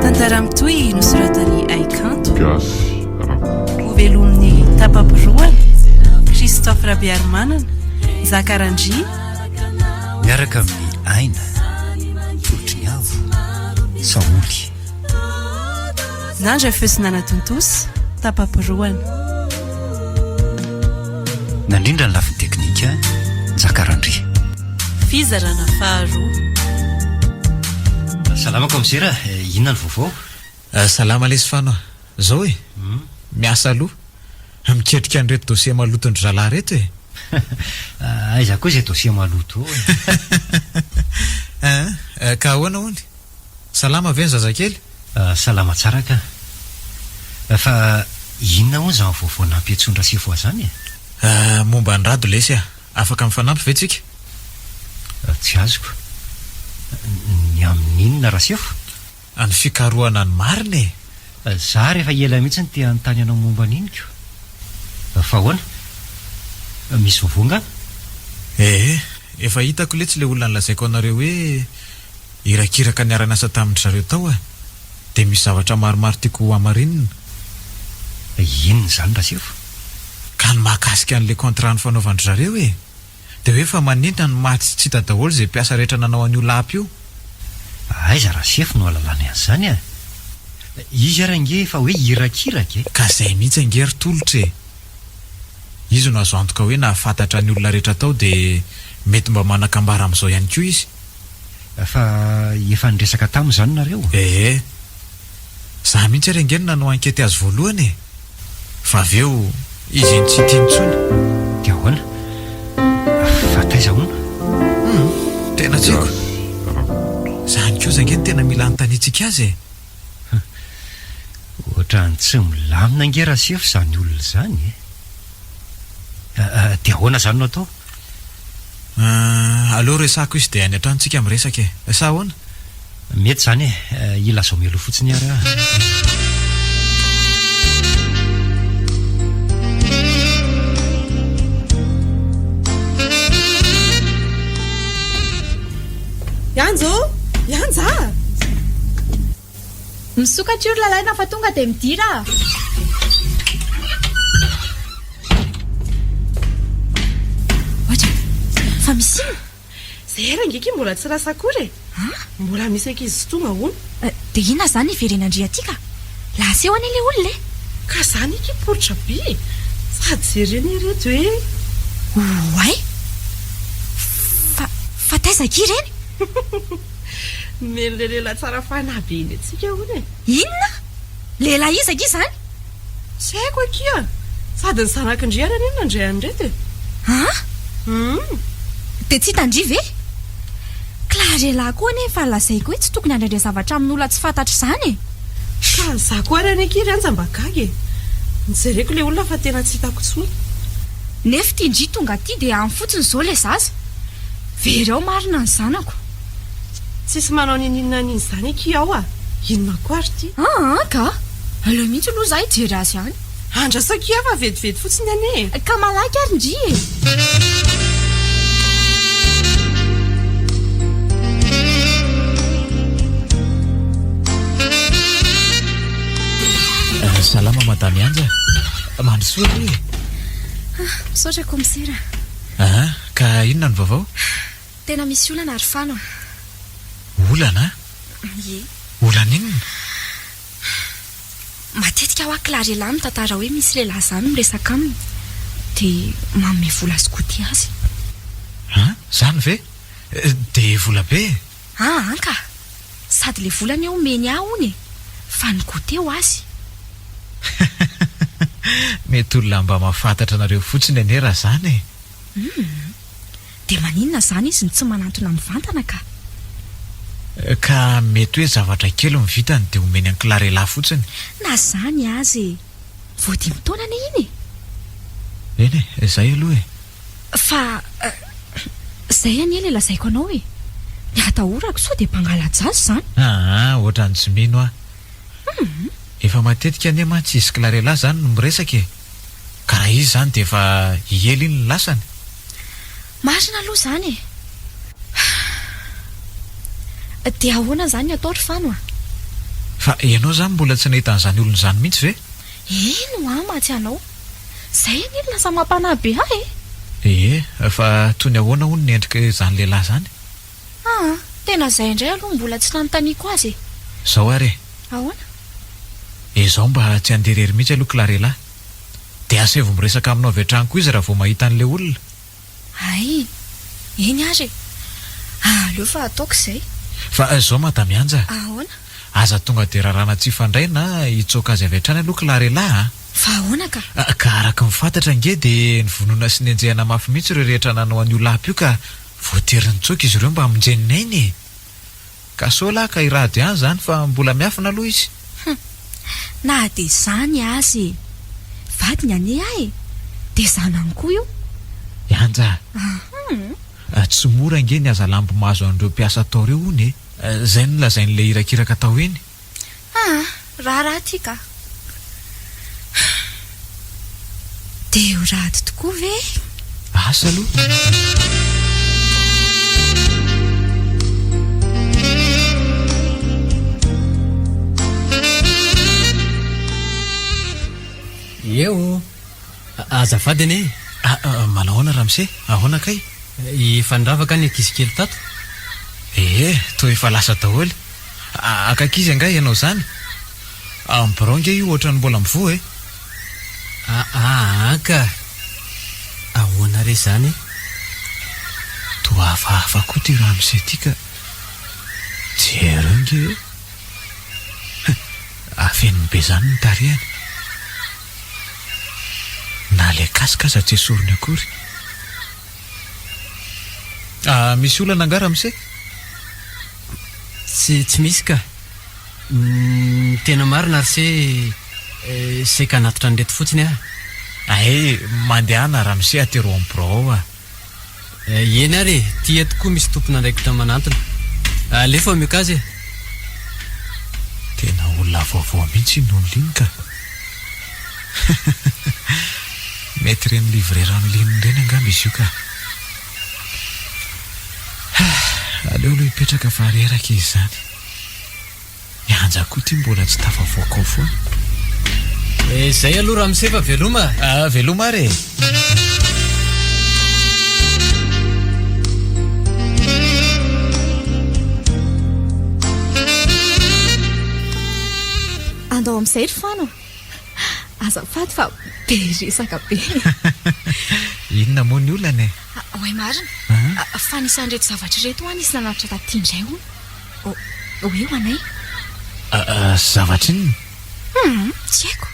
Tantaramitoy nosoratany Aikanto Gasy Ovelon'ny Tapapiroany Christophe Rabiarmanana Zakarandry miaraka amin'ny aina Otriniavo Saoly Nandra Fesinana Tontosy Tapapiroany nandrindra ny lafiny teknika Zakarandry Fizarana faharoa salama komsera inona ny vaovao salama lesy fano zao e miasa aloha miketrika an'ireto dossier maloto ndry zalahy reto e aiza koa izay dossier maloto ka ahoana hony salama ve ny zazakely salama tsara ka fa inona hoy zany vaovao nampiatsondra sifo zany momba ny rado lesy afaka mifanampy ve tsika tsy azoko ny amin'inona raha sefo any fikaroana ny marina za rehefa ela mihitsy ny tia nytany anao momba n'iniko fa hoana misy vovonga efa hitako le tsy le olona nylazaiko anareo hoe irakiraka ny ara-nasa tamin'ny zareo tao dia misy zavatra maromaro tiako amarinina inona zany raha sefo ka ny mahakasika an'le contrat ny fanaovandry zareo dia hoe fa manindra ny mahatsy tsy hita daholo izay mpiasa rehetra nanao an'io lapy io aiza raha sefo no alalany an'izany izy arange fa hoe irakiraka ka zay mihitsy angery tolotra izy no azo antoka hoe nahafantatra ny olona rehetra tao dia mety mba manakambara amin'izao ihany koa izy fa efa niresaka tamin'ny zany nareo za mihitsy arengeny nanao ankety azy voalohany fa avy eo izy iny tsy tiantsony dia ahoana fa taiza ona tena tsiko zany koa zangeny tena mila antanitsika azy ohatrany tsy milamina ange raha sefo zany olona zany dia ahoana zany no atao aloha resako izy dia any an-tranontsika miresaka sa ahoana mety zany ila zao melo fotsiny ary Yanja misokatra io lalaina fa tonga dia midira fa misy zay rangeky mbola tsy rasa akory mbola misy ankizy tonga hono dia inona zany iverenandria atika laseho any le olona ka zany iky poritra be sady jereny reto oay fa taizaka ireny melelela tsara fanahy be iny atsika hono inona lehilahy izaka i zany tsy haiko akia sady ny zanakindriana inona ndray an'reto dia tsy hitandri ve clarelahy koa nefa lazaiko hoe tsy tokony andraindray zavatra amin'ny olona tsy fantatra izany ka za koa ary any akiry anja mba gagy nijereko le olona fa tena tsy hitako tsony nefa tindri tonga aty dia amin'ny fotsiny izao le zaza vereo marina ny zanako tsisy manao nininona n'iny zany aky ao inona koa ary ty ka aleo mihitsy aloha za hijery azy any andrasaki fa vetivety fotsiny ane ka malaky ary ndri salama madame anja mandrosoa hoe misaotra komisera ka inona ny vaovao tena misy olana ary fano olana olana inona matetika ho aklarelahy mitantara hoe misy lehilahy zany miresaka aminy dia manome vola sy goty azy zany ve dia vola be ka sady le volany eo meny aho ony fa ny goty eo azy mety olona mba mahafantatra anareo fotsiny ane raha zany dia maninona zany izy ny tsy manantona mivantana ka mety hoe zavatra kely mivitany dia homeny anklarelahy fotsiny na zany azy voadimy taona ane iny eny zay aloha fa zay any le lazaiko anao ny atahorako sao dia mpangalajazy zany ohatrany tsy mino efa matetika ane mantsy izy clarelahy zany no miresaka ka raha izy zany dia efa iely iny ny lasany marina aloha zany dia ahoana zany atao ry fano Fa ianao zany mbola tsy nahitan'izany olona izany mihitsy ve? Eno matsy anao. Zay ny lasa mampanahy be ahy fa toy ny ahoana hono ny endrika izany lehilahy izany? Tena zay indray aloha mbola tsy nanontaniako azy. Zao ary Ahoana? zaho mba tsy handerery mihitsy aloha Clarella. Dia asa vao miresaka aminao avy hatrany koa izy raha vao mahita an'ilay olona. Ay, eny ary. Aleo fa ataoko izay. Fa zao madame Anja, Ahoana? aza tonga dia rarana tsy ifandray na hitsoaka azy avy hatrany aloha Clarella. Fa ahoana ka? Ka araka ny fantatra nge dia ny vonoana sy ny anjehana mafy mihitsy ireo rehetra nanao an'io lampy io ka voatery nitsoaka izy ireo mba hamonjeninay. Ka sao lahy ka irady ihany izany fa mbola miafina aloha izy. Na dia izany azy. Vadiny anie ahy. Dia zanany koa io. Anja. Tsy mora nge ny aza lambo mahazo an'ireo mpiasa tao ireo hony. Zay no lazain'ilay irakiraka tao eny. Raha ty ka. Dia ho rady tokoa ve? Asa aloha. Eo, azafady ane. Malahoana Ramse, ahoana kay? Ifandravaka ny ankizy kely tato. Toa efa lasa daholo. Akakizy angaha ianao zany. Birao nge io ohatrany mbola mivoa Ka ahoana re zany? Toa hafahafa koa ty Ramse ty ka. Jereo nge afeniny be zany ny tarehany. Na le kasikaza tsy esoriny akory. Misy olana nga Ramse? Tsy misy ka. Tena marina Ramse seka anatitra ny reto fotsiny mandehana Ramse atero amin'ny birao Eny ary, tia tokoa misy tompona andraikitra manantona. Alefa miokazy Tena olona vaovao mihitsy noho ny liny ka. Mety reny livrerano lininy reny angamba izy io ka. Aleo aloha hipetraka fa reraka izy zany. Anja koa ty mbola tsy tafavoaka ao foana. Zay aloha Ramse fa veloma. Veloma re. Andao amin'izay ry fano. Azafady fa be resaka be. Inona moa ny olana e? Oay marina. Fa nisan'ny reto zavatra reto ho anisy nanatra taty indray ho. Hoe ho anay? Zavatra inona? Tsy haiko.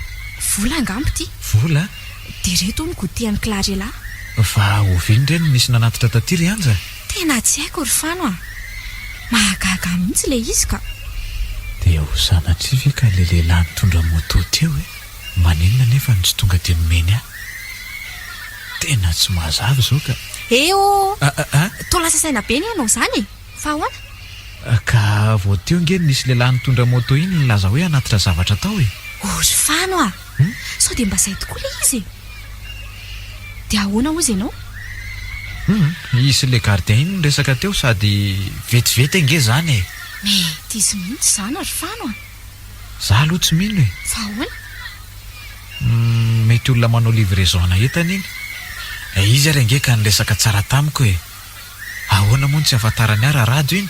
Vola angambo ty. Vola? Dia reto ny gotean'ny Clarella. Fa oviny reny misy nanatitra taty Anja? Tena tsy haiko ry fano Mahagaga mihitsy le izy ka. Dia ho sanatry ve ka le lehilahy mitondra moto teo maninona nefa ny tsy tonga dia nomeny ahy. Tena tsy mazava zao ka. Eo to lasa saina be ny ianao zany. Fa ahoana? Ka vao teo nge nisy lehilahy mitondra moto iny nilaza hoe anatitra zavatra tao Ory fano sao dia mba zay tokoa le izy. Dia ahoana ozy ianao? Isy le gardien iny resaka teo sady vetivety nge zany Mety izy mihitsy zany ry fano Za aloha tsy mino Fa ahoana? Mety olona manao livraison entana iny. Izy ary nge ka niresaka tsara tamiko ahoana moa tsy afantarany ara radio iny?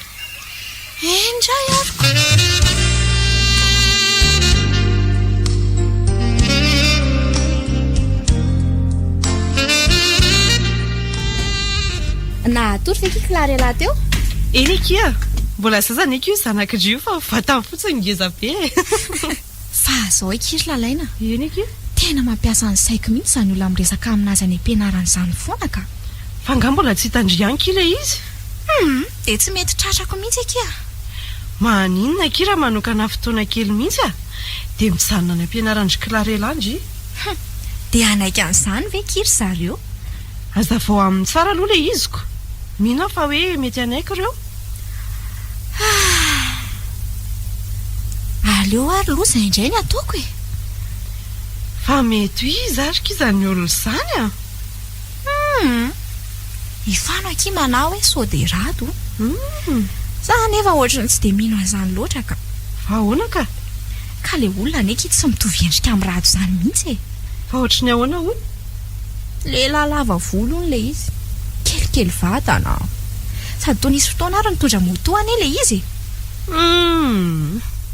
Indray ariko. Na tory ve ki Clarella teo? Eny kia, mbola sasany io zanak'ireo fa vatany fotsiny ngeza be. Fa zao ikiry lalaina. Eny kia. Tena mampiasa ny saiko mihitsy zany olona miresaka aminazy any ampianarany zany foana ka. Fa nga mbola tsy hitandriany kia le izy. Dia tsy mety tratrako mihitsy kia. Maninona kira manokana fotoana kely mihitsy dia mijanona any ampianarandry Clarella andry. Dia anaika an'izany ve kiry zareo? Aza vao amin'ny tsara aloha le iziko. Mino fa hoe mety anaiko ireo. Aleo ary loza indray ny ataoko Fa mety izy ary kizany olona izany Ifano aky manao hoe sao dia rado. Za nefa ohatrany tsy dia mino an'izany loatra ka. Fa ahoana ka? ka le olona neky tsy mitovy endrika amin'ny rato izany mihitsy e. Fa ohatry ny ahoana hoy? Lehilahy lava volo le izy, kelikely vatana, sady toa nisy fotoana ary nitondra motoany le izy.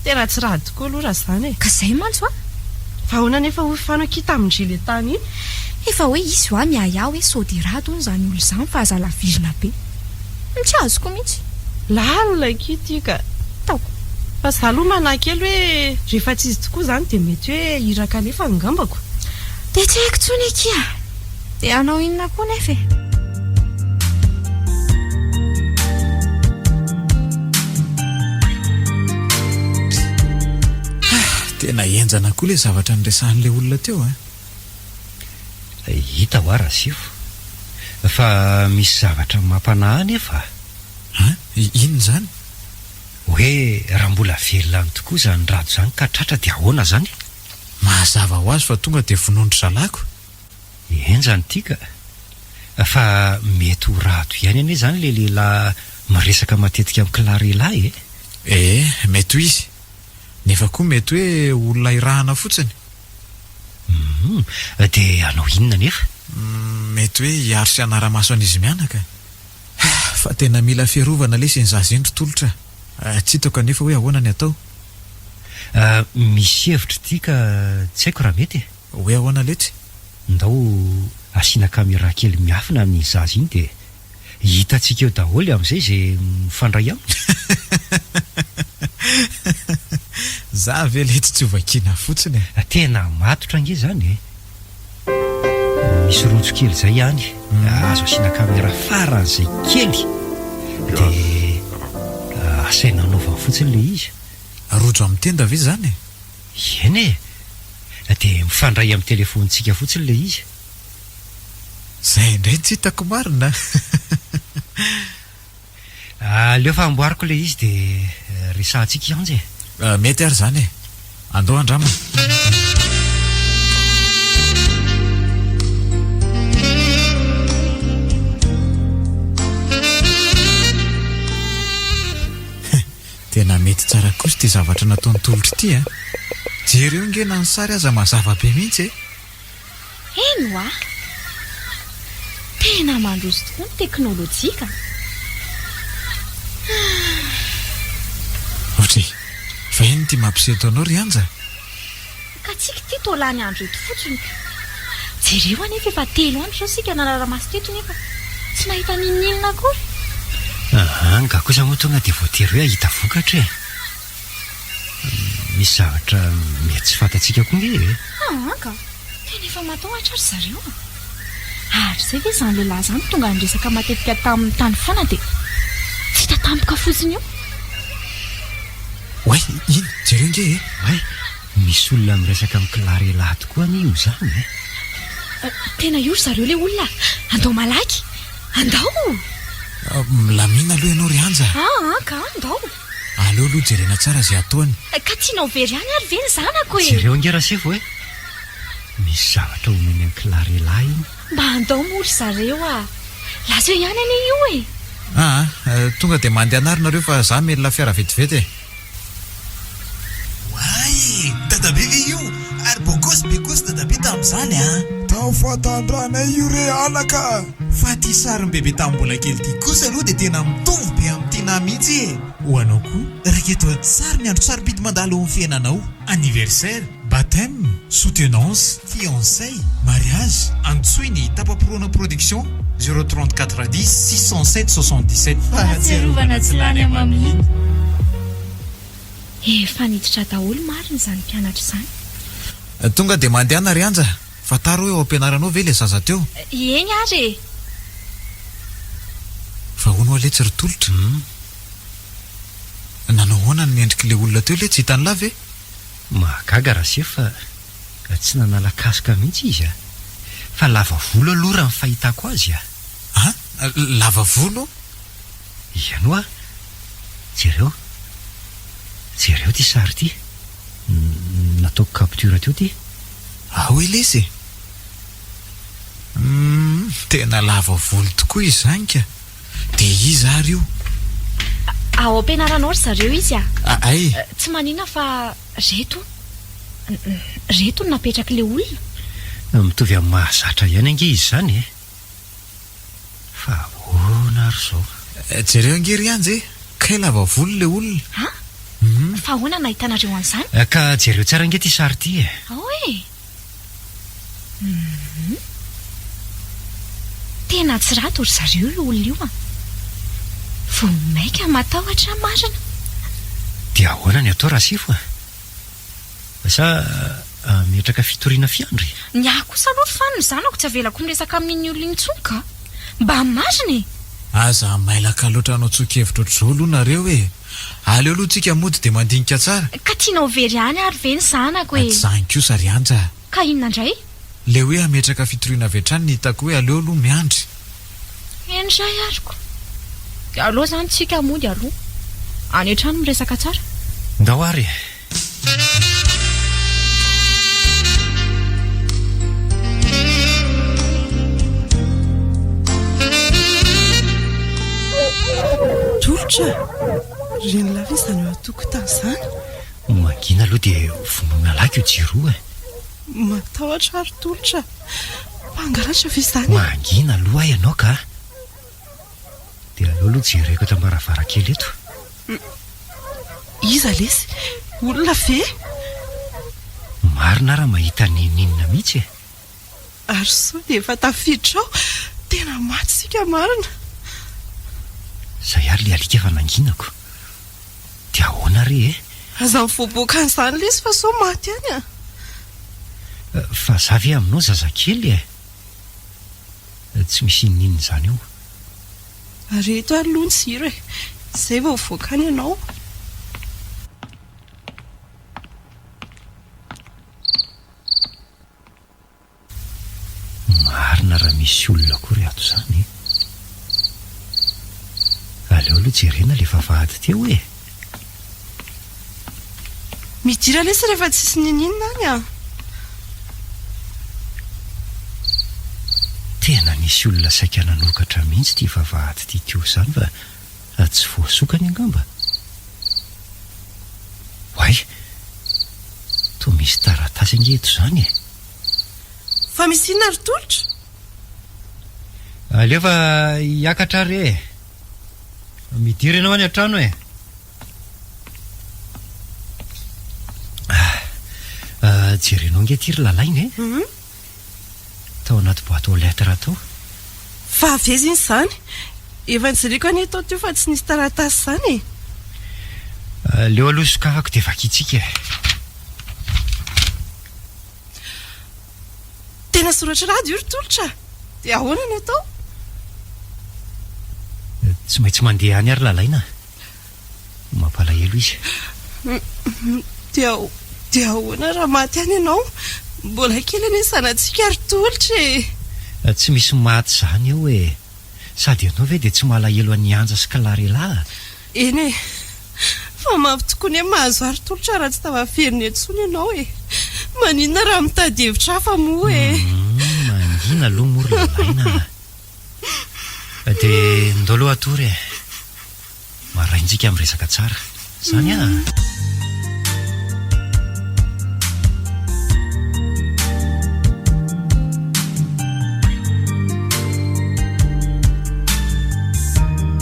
Tena tsy raha tokoa aloha raha izany e. Ka izay mantsy a. Fa ahoana nefa ho fanao tamin-dry le tany iny? Efa hoe izy ho miaya hoe sody rato hono izany olo izany fa aza lavirina be. Tsy azoko mihitsy. Lalina kity ka. Taoko. Fa zaho aloha manakely hoe rehefa tsy izy tokoa izany dia mety hoe iraka alefa angambako. Dia tsy haiko tsony eky a. Dia anao inona koa nefa e? Tena enjana koa le zavatra niresahan'le olona teo a. Hita ho ara sifo. Fa misy zavatra mampanahy nefa. Inona izany? Hoe raha mbola velona tokoa izany rato izany ka tratra dia ahoana izany? Mazava ho azy fa tonga dia vonondry zalako. Enjany tika. Fa mety ho rato ihany anie izany le lehilahy miresaka matetika amin'ny kilarelahy e. Mety ho izy. Nefa koa mety hoe olona irahana fotsiny. Dia anao inona nefa? Mety hoe hiaro sy hanara-maso an'izy mianaka. Fa tena mila fiarovana lesy ny zazendry tolotra. Tsy hitako anefa hoe ahoana ny atao. Misy hevitra ity ka tsy haiko raha mety. Hoe ahoana letsy? Ndao asiana caméra kely miafina amin'ny zaza iny dia hitantsika eo daholo amin'izay izay mifandray aminy. Za ve letsy tsy hovakiana fotsiny. Tena matotra ange izany e. Misy rojo kely izay ihany. Azo asiana caméra faran'izay kely dia asaina anaovana fotsiny le izy. Rojo amin'ny tenda ve izany e? Eny e. Dia mifandray amin'ny telefonitsika fotsiny le izy. Zay indray tsy hitako marina. Aleo fa amboariko le izy dia resahantsika ihany e. Mety ary izany e. Andao andramana. Tena mety tsara kosa ty zavatra nataony tolotra ity a. Jereo nge na ny sary aza mazava be mihitsy e. Eno a. Tena mandroso tokoa ny teknôlôjika. Ohatry, fa iny ty mampiseto anao ry anja. Ka tsika ty toa lany andro eto fotsiny. Jereo anefa efa 3 andro zao sika nanara-maso teto nefa tsy nahita ninona akory. Nga kosa moa tonga dia voatery hoe ahita vokatra e. Misy zavatra mety tsy fantatsika koa nge e. Ka tena efa matahotra ry zareo a. Ary zay ve izany lehilahy izany tonga niresaka matetika tamin'ny tany foana dia tsy hita tampoka fotsiny eo. Oay, iny, jereo nge e. Oay, misy olona miresaka amin'ny kilarelahy tokoa ny io izany e. Tena io ry zareo le olona. Andao malaky. Andao. Milamina aloha ianao ry anja. Ka andao. Aleo aloha jerena tsara izay ataony. Ka tianao very ihany ary ve ny zanako e. Jereo nge raha sefo e. Misy zavatra omeny amin'ny kilarelahy iny. Mba andao moa ry zareo a. Laza eo ihany ane io e. Tonga dia mandeha anarynareo fa za melona fiara vetivety e. Ay, dadabe ve io ary bekosy dadabe tamin'izany a. Tao fatandrana io re alaka. Fa ty sarim-bebe tamin'ny mbola kely ty kosa aloha dia tena mitovy be amin'ny tina mihitsy e. Ho anao koa raketo tsara ny andro sarobidy mandalo amin'ny fiainanao. Anniversaire, baptême, soutenance, fiançailles, mariage. Antsoiny Tapapirona Production 034 10 607 77. Fahatsiarovana tsy lany amamy. Efa niditra daholo marina izany mpianatra izany. Tonga dia mandeha ry anja. Fataro hoe ao ampianaranao ve le zaza teo? Eny ary. Fa hono aletsy ry tolotra. Nanao hoana ny endriky le olona teo le tsy hitany lava e? Mahagaga raha se fa tsy nanala-kasoka mihitsy izy a. Fa lava volo aloha raha ny fahitako azy a. Lava volo? Iano a. Jereo ty sary ty. Nataoko capture teo ty. Hoe lesy. Tena lava volo tokoa izy zany ka. Dia izy ary io. Ao ampianaranao ry zareo izy a. Ay. Tsy manina fa reto. reto no napetraka le olona. Mitovy amin'ny mahazatra ihany ange izy zany e. Fa ahoana ary zao? Jereo angery ihany kay lava volo le olona. Ha? Fa ahoana nahitanareo an'izany? Ka jereo tsara ange ty sary ty e. Oe. Tena tsy rato ry zareo io olona io a. Vomaika matahotra marina. Dia ahoana ny atao raha sifo a? Sa mihetraka fitoriana fiandry? Ny ahy kosa aloha fa ny zanako tsy avelako miresaka amin'iny olona intsonka. Mba marina e. Aza mailaka loatra anao tsoki-hevitra ohatr'izao aloha nareo e. Aleo aloha tsika mody dia mandinika tsara. Ka tianao very ihany ary ve ny zanako e? Zany kosa ry anja. Ka inona indray? Le hoe ametraka fitoriana vetrany ny hitako hoe aleo aloha miandry. Endray ariko. Dia aloha zany tsika mody aloha. Any an-trano miresaka tsara. Ndao ary. Tolotra reny lava izany eo atokotany izany. Mangina aloha dia vonoina laky io jiro e. Matahotra ary tolotra. Mpangalatra ve izany? Mangina aloha ianao ka. Dia aleo aloha jereko eto am-baravarakely eto. Iza lesy? Olona ve? Marina raha mahita ninina mihitsy e. Ary sao dia efa tafiditra ao. Tena maty sika marina. Zay ary le alika efa nanginako. Dia ahoana re e? Aza mivoaboaka an'izany lesy fa sao maty any a. Fa zavy aminao zazakely e. Tsy misy ninina izany io. Reto ary aloha ny jiro e. Izay vao voaka any ianao. Marina raha misy olona akory ato izany. Aleo aloha jerena le vavahady teo e. Midira lesy rehefa tsisy ninina any a. Tena nisy olona saika nanokatra mihitsy ty vavahady ty teo izany fa tsy voasokany angamba. Hoay, toa misy taratasy ange eto izany e. Fa misy inona ry tolotra? Aleo fa hiakatra re. Midira ianao any an-trano e. Jerenao ange ty ry lalainy e. Tao anaty boîte aux lettres tao. Fa aveziny izany. Efa nijereko any tao teo fa tsy nisy taratasy izany e. Leo aloha sokafako dia vakitsika e. Tena soratra rady io ry tolotra. Dia ahoana ny atao? Tsy maintsy mandeha any ary lalaina. Mampalahelo izy. Dia ahoana raha maty any ianao? Mbola kely ane sanantsika ry tolotra e. Tsy misy maty izany eo e. Sady ianao ve dia tsy malahelo any anja sy kalarela? Eny e. Fa mavy tokoa ny mahazo ary tolotra raha tsy tavaferiny etsony ianao e. Maninona raha mitady hevitra hafa moa e. Mangina aloha mory lalaina. Dia ndao aloha atory e. Maraintsika amin'ny resaka tsara. Zany a.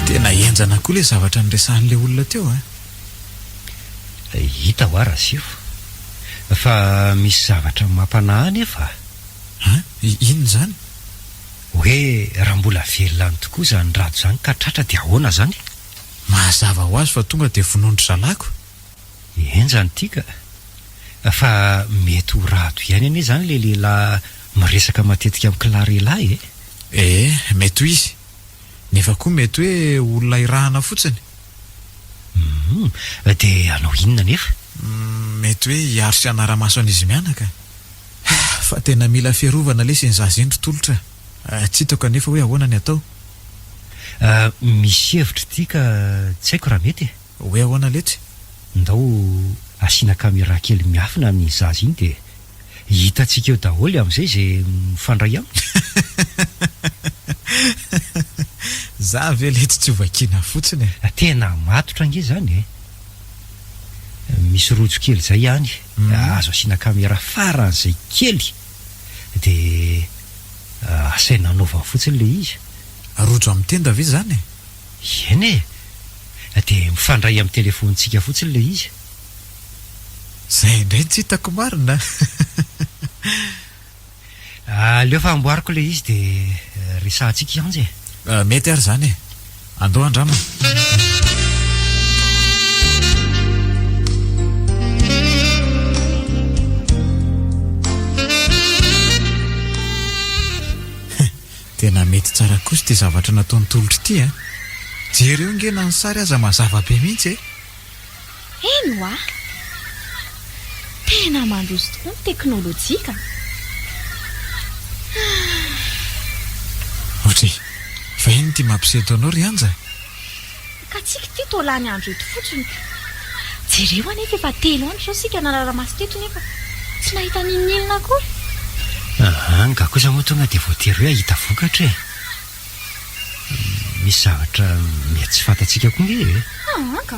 Tena enjana koa le zavatra niresahan'le olona teo e. Hita ho ara sifo. Fa misy zavatra mampanahy nefa. Inona izany? Hoe raha mbola velona tokoa izany rado izany ka tratra dia ahoana izany? Mahazava ho azy fa tonga dia vonondry zalako. Enjany tika. Fa mety ho rado ihany anie izany le lehilahy miresaka matetika amin'ny kilarelahy e. Mety ho izy. Nefa koa mety hoe olona irahana fotsiny. Dia anao inona nefa? Mety hoe hiaro sy hanara-maso an'izy mianaka. Fa tena mila fiarovana lesy ny zaza indro tolotra. Tsy hitako anefa hoe ahoana ny atao. Misy hevitra ity ka tsy haiko raha mety e. Hoe ahoana letsy? Ndao asiana caméra kely miafina amin'ny zaza iny dia hitantsika eo daholo amin'izay izay mifandray aminy. Za ve lety tsy vakiana fotsiny e. Tena matotra ange izany e. misy rojo kely zay ihany azo asiana kamera faran'izay kely dia asaina anaovany fotsiny le izy. rojo amin'ny tenda ve zany eny e dia mifandray amin'ny telefonintsika fotsiny le izy. zay indray tsy hitako marina. Aleo fa amboariko le izy dia resahantsika ihany e. Mety ary zany e, andao andramana. Tena mety tsara kosa ty zavatra nataony tolotra ity e. Jereo ngena ny sary aza mazava be mihitsy e. Eno a, tena mandroso tokoa ny teknôlôjika. Ohatry fa iny ty mampiseto anao ry anja. Ka tsika ty tolany andro eto fotsiny. Jereo anefa efa 3 andro zao sika nanara-maso teto nefa tsy nahita ninilina akory. Nga kosa moa tonga dia voatery hoe ahita vokatra e. Misy zavatra mety tsy fantatsika koa nge e. Ka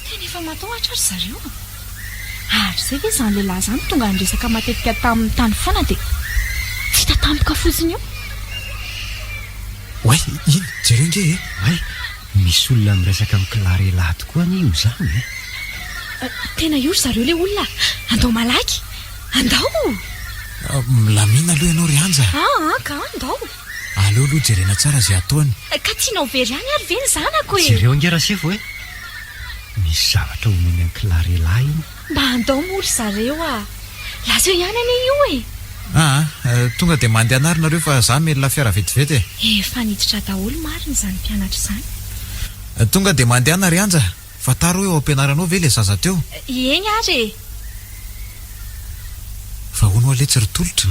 tena efa matahotra ary zareo. Ary zay ve izany lehilahy zany tonga niresaka matetika tamin'ny tany foana dia tsy hita tampoka fotsiny eo. Oay, iny jereo nge e. Ay, misy olona miresaka amin'ny Clarella tokoa ny io zany e. Tena io zareo le olona. Andao malaky. Andao. Milamina aloha ianao ry anja. Ka andao. Aleo aloha jerena tsara zay ataony. Ka tianao very ihany ary ve ny zanako e. Jereo nge rasefo e. Misy zavatra omeny amin'ny Clarella iny. Mba andao mory zareo a. Lazao ihany ane io e. Tonga dia mandeha anarina reo fa za melona fiara vetivety e. Efa niditra daholo marina izany mpianatra izany. Tonga dia mandeha ana ry anja. Fa taro hoe ao ampianaranao ve le zaza teo. Eny ary e. Fa hono aletsy ry tolotra.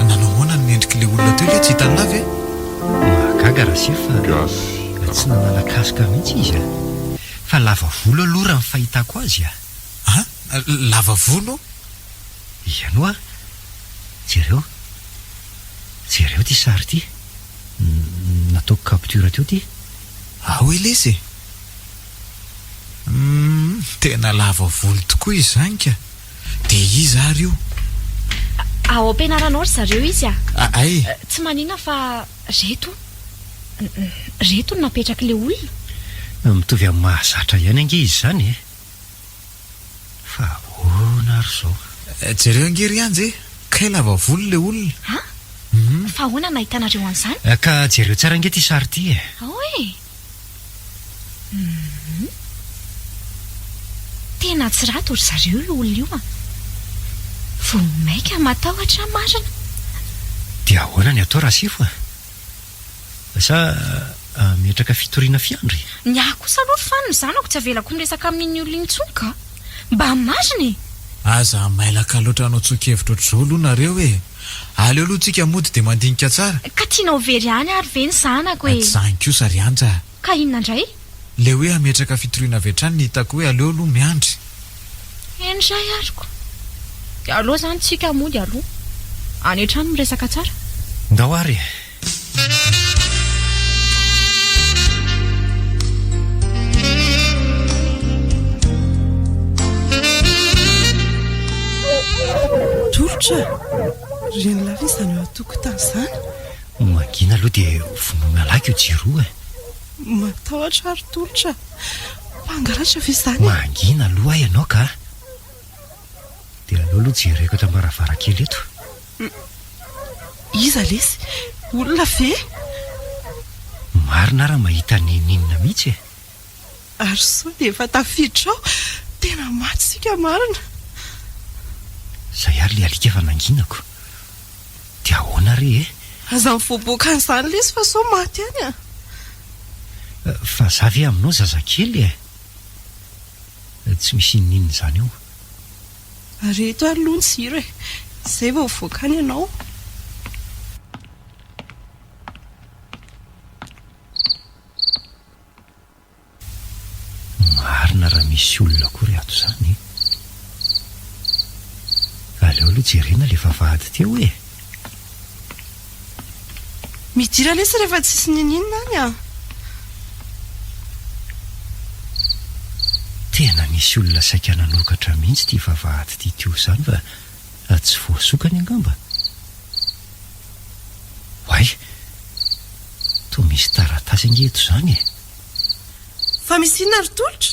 Nanao moana ny endriky le olona teo le tsy hitany lava e. Mahagaga rasefo tsy nanalakasika mihitsy izy a. Fa lava volo aloha raha ny fahitako azy a. Lava volo? Iano a. Jereo ty sary ty. Nataoko capture teo ty. Hoe lesy e. Tena lava volo tokoa izy zany ka. Dia izy ary io. Ao ampianaranao ry zareo izy a. Ay. Tsy manina fa reto no napetraka le olona. Mitovy amin'ny mahazatra ihany ange izy zany e. Fa ahoana ary zao. Jereo nge ry anja e. Kay lava volo le olona. Fa ahoana nahitanareo an'izany? Ka jereo tsara nge ty sary ty e. Oe. Tena tsy rato ry zareo io olona io a. Vo maika matahotra marina. Dia ahoana ny atao rasefo a. Sa mihetraka fitoriana fiandry. Ny ahy kosa aloha fa ny zanako tsy avelako miresaka amin'iny olona intsony ka. Mba marina e. Aza mailaka loatra anao tsoki-hevitra ohatr'izao aloha nareo e. Aleo aloha tsika mody dia mandinika tsara. Ka tianao very ihany ary ve ny zanako e. Tsy zany kosa ry anja. Ka inona indray? Le hoe ametraka fitoriana avy hatrany ny hitako hoe aleo aloha miandry. Endray ariko. Dia aloha zany tsika mody aloha. Any an-trano miresaka tsara. Ndao ary. Tolotra, reny lava izany eo an-tokotany izany. Mangina aloha dia vonoina laky io jiro e. Matahotra ary tolotra. Mpangalatra ve izany? Mangina aloha ianao ka. Dia aleo aloha jereko eto am-baravarakely eto. Iza lesy? Olona ve? Marina raha mahita ninina mihitsy e. Ary sao dia efa tafiditra ao. Tena maty sika marina. Zay ary le alika efa nanginako. Dia ahoana re e? Aza mivoaboaka an'izany lesy fa sao maty any a. Fa za ve aminao zazakely e. Tsy misy ninina izany eo. Reto ary aloha ny jiro e. Izay vao voaka any ianao. Marina raha misy olona akory ato izany. Aleo aloha jerena le vavahady teo e. Midira lesy rehefa tsisy ninina any a. tena nisy olona saika nanokatra mihitsy ty vavahady ty tio zany fa tsy voasokany angamba. Hoay, to misy taratasy angeto zany e. Fa misy inona ry tolotra?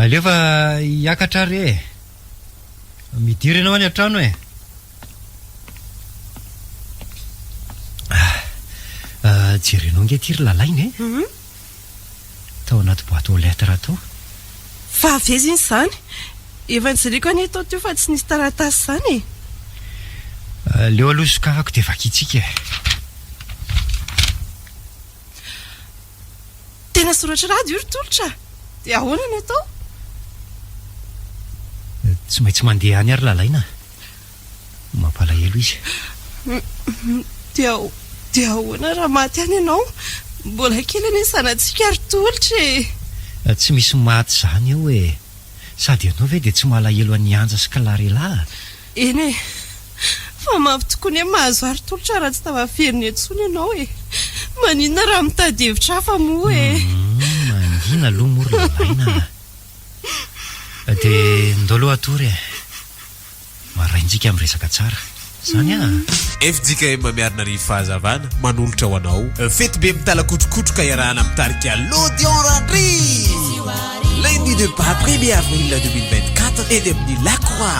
Alefa hiakatra re e. Midiry ianao any an-trano e. Jerenao nge ty ry lalainy e. Tao anaty boîte aux lettres tao. Fa aveziny zany. Efa nijereko any atao teo fa tsy nisy taratasy zany e. Leo aloha sokafako dia vakitsika e. Tena soratra radio ry tolotra. Dia ahoana ny atao? Tsy maintsy mandeha any ary lalaina. Mampalahelo izy. Dia ahoana raha maty any ianao? Mbola kely ane sanantsika ry tolotra e. Tsy misy maty zany eo e. Sady ianao ve dia tsy malahelo an'ny anja sy Clarella? Eny e. Fa mavy tokoa ny mahazo ary tolotra raha tsy tavaferiny etsony ianao e. Maninona raha mitady hevitra hafa moa e. Mangina aloha moa ry lalaina. Dia ndao aloha atory e. Maraintsika miresaka tsara. Zany FJK mamiarina ry fahazavana manolotra ho anao fety be mitalakotrokotroka iarahana mitarika l'Odeon Randry lundi de pas 1er avril 2024 eny amin'ny Lacroix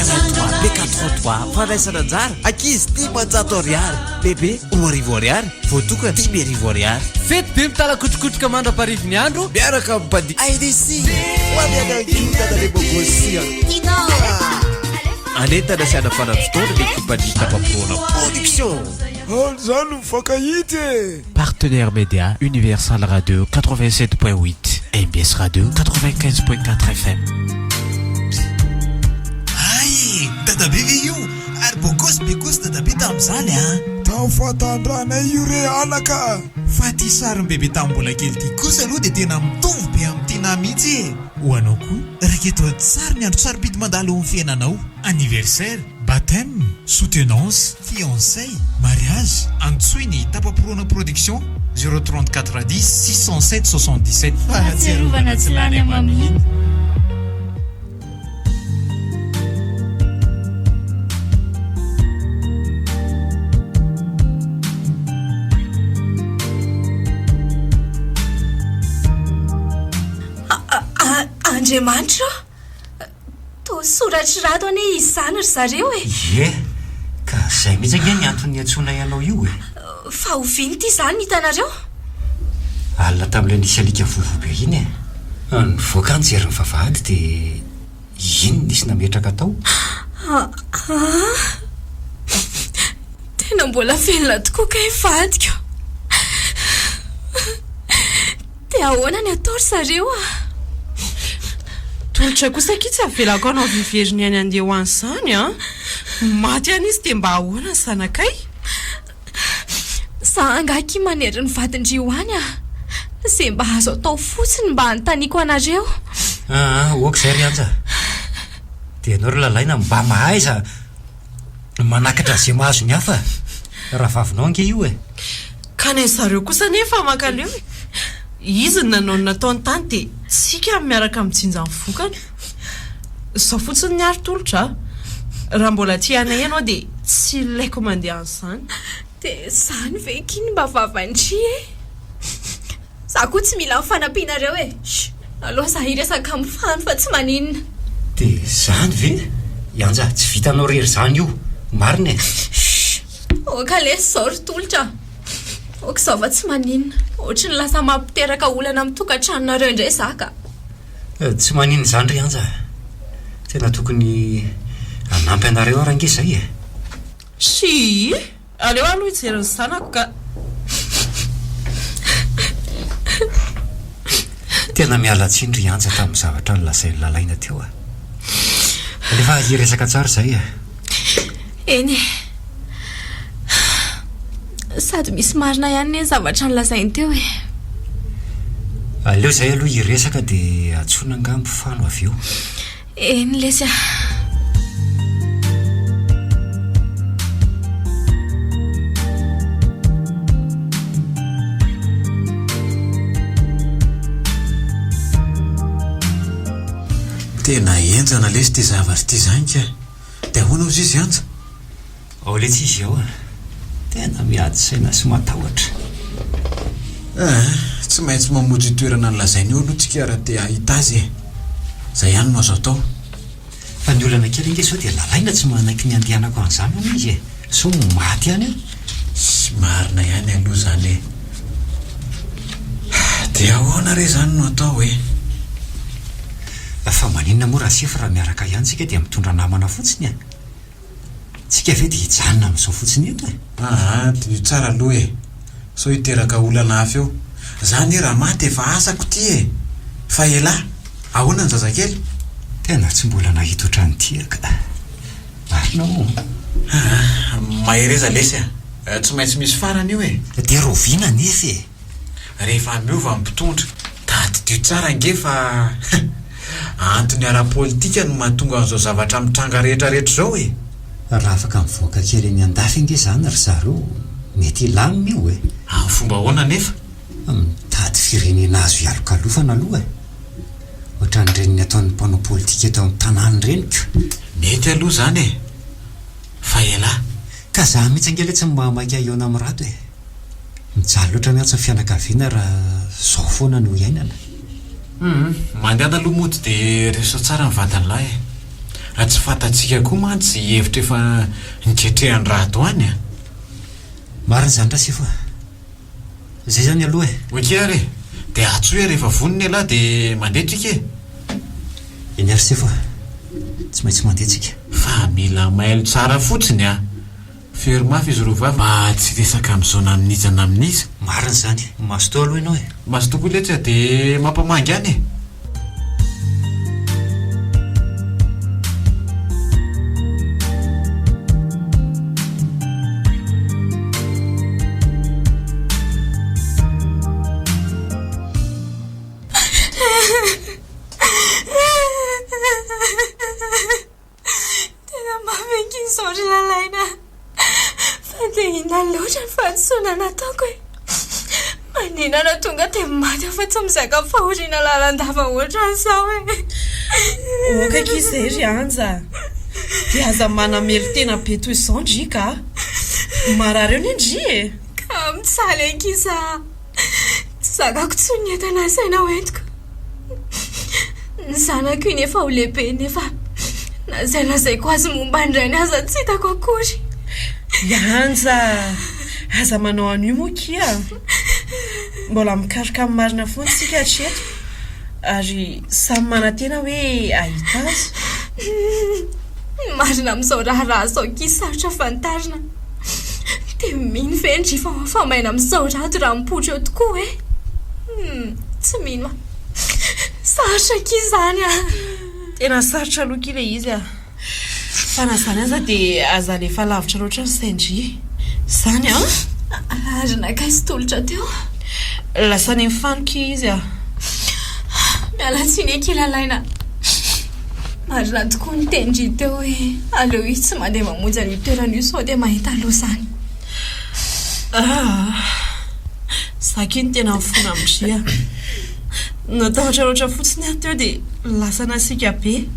R23 B43 fandraisana anjara ankizy 10,000 ariary bebe 10,000 ariary voatoka 10,000 ariary fety be mitalakotrokotroka mandra-parivony andro miaraka amin'ny mpandi IDC hoanyanakidadale bogosia anentana siana fanatotona l'équipe ny tapaprona production zany mifakahity partenaire média Universal Radio 87.8 MBS Radio 95.4 FM. Ay, dadabe ve io ary bokosy dadabe tam'izany tafatandrana io re alaka fa ty sarim-bebe tam'mbola kely ty kosa aloha dia tena mitovy be amin'ny tena mihitsy e. Ho anao koa raketo tsara ny andro sarobidy mandalo amin'ny fiainanao, anniversaire, baptême, soutenance, fiançailles, mariage, antsoiny Tapapirona production 034 10 607 77 fahatsiarovana tsy lany amamy. Andriamanitra, to soratra rato ane izy zany ry zareo e. Ie, ka zay mihitsy ange ny antony antsona ianao io e. Fa oviny ty zany hitanareo? Alina tam'ilay nisy alika vovobe iny e. Nivoaka anjery ny vavahady dia iny nisy nametraka tao. Tena mbola velona tokoa kay vadiko. Dia ahoana ny atao ry zareo Tolotra kosa kitsy avelako anao viveriny any andeha ho any zany maty any izy dia mba ahoana ny zanakay? Sa angaky manery ny vadin-drio any izay mba azo atao fotsiny mba hanontaniako anareo. Oaka izay ry anja. Dia ianao ry lalaina mba mahaiza manakatra izay mahazo ny hafa raha vavinao ange io e. Ka ny zareo kosa nefa makaleo e. Izy ny nanao ny nataony tany dia sika miaraka mijinja ny vokany. Sao fotsiny ny ary tolotra raha mbola tia anay ianao dia tsy ilaiko mandeha an'izany. Dia zany ve kiny mba vavandry e. Za koa tsy mila fanampianareo e. Aloha za hiresaka mifany fa tsy maninona. Dia zany ve? Ianja, tsy vitanao rery zany io. Marina e. Oka lesy zao ry tolotra. Oka zao fa tsy maninona. Ohatry ny lasa mampiteraka olana amin'ny tokantranonareo indray zaka. Tsy maninona zany ry anja. Tena tokony hanampy anareo range izay e. Si, aleo aloha hijery ny zanako ka. Tena miala tsiny ry anja tamin'ny zavatra nolazain'ny lalaina teo Alefa hiresaka tsara izay e. Eny e. Sady misy marina ihany ny zavatra nolazainy teo e. Aleo izay aloha hiresaka dia atsona angambo fano avy eo. Eny lesy tena enjana lesy ty zavatra ty zany ka dia ahoana ozy izy anja ao le tsy izy ao a tena miady saina sy matahotra tsy maintsy mamonjy toerana nylazainy eo aloha tsika raha te ahita azy e zay ihany no azo atao fa ny olana kely inge sao dia lalaina tsy manaiky ny andehanako an'izany ao izy e so maty ihany eo sy marina ihany aloha zany e dia ahoana re zany no atao e fa maninona moa raha sefa raha miaraka ihany tsika dia mitondra namana fotsiny a tsika ve dia hijanona amin'izao fotsiny eto e dia tsara aloha e so hiteraka olana hafa eo zany raha maty efa asako ty e fa elahy ahoana ny zazakely tena tsy mbola nahita ohatrany tiaka marina o mahereza lesy a tsy maintsy misy farany io e dia roviana nefa e rehefa miova mipitondra tady dio tsara nge fa antony ara-politika no mahatonga an'izao zavatra mitranga rehetrarehetra zao e raha afaka mivoaka kely ny andafy inge zany ry zareo mety ilamina io e amin'ny fomba ahoana nefa mitady firenena azo ialokalofana aloha e ohatran'ireny ataon'ny mpanao politika eto amin'ny tanàny renyka mety aloha zany e fa elahy ka za mihitsy angely tsy mamaika iona amin'ny rato e mijaly loatra miatsy ny fianakaviana raha zao foana no iainana mandehana aloha mody dia rehefa tsara ny vatanylahy e tsy fantatsika koa mantsy hevitra efa niketrehan'ny rato any a marina zany ra sefa zay zany aloha e oekary dia atsoe rehefa voniny elahy dia mandetrika e eny ary sefa tsy maintsy mandetsika fa mila mailo tsara fotsiny a fermafy izy rovava tsy resaka amin'izao naminizana amin'izy marina zany masotoa aloha ianao e maso tokoa letra dia mampamangy any e maninana tonga dia maty fa tsy mizaka fahoriana lalandava ohatran'izao e okaka izay ry anja dia aza manamely tena be toy izao ndrika marary eo ny ndry e ka mitsaly ankiza tsy zakako tsy ny entana saina hoentiko ny zanako iny efa ho lehibe nefa nazailazaiko azy momba ndrainy aza tsy hitako akory anja aza manao an'io moa kia mbola mikaroka amin'ny marina foana tsika hatreto ary samy manantena hoe ahita azy marina amin'izao raharaha zao kisarotra fantarina dia mino ve ndry fa maina amin'izao rato raha mipotro eo tokoa e tsy mino sarotra ki zany a tena sarotra aloha ki le izy a fa na zany aza dia aza lefa lavitra loatra ny saindry zany a ary nakaizy tolotra teo lasa ny mifanoky izy a mialatsiny ekilalaina marina tokoa ny tendry teo hoe aleo izy tsy mandeha mamonjy ny toeran'io sao dia mahita aloha zany zakiny tena mifona amindria natahotra loatra fotsiny aho teo dia lasa nasika be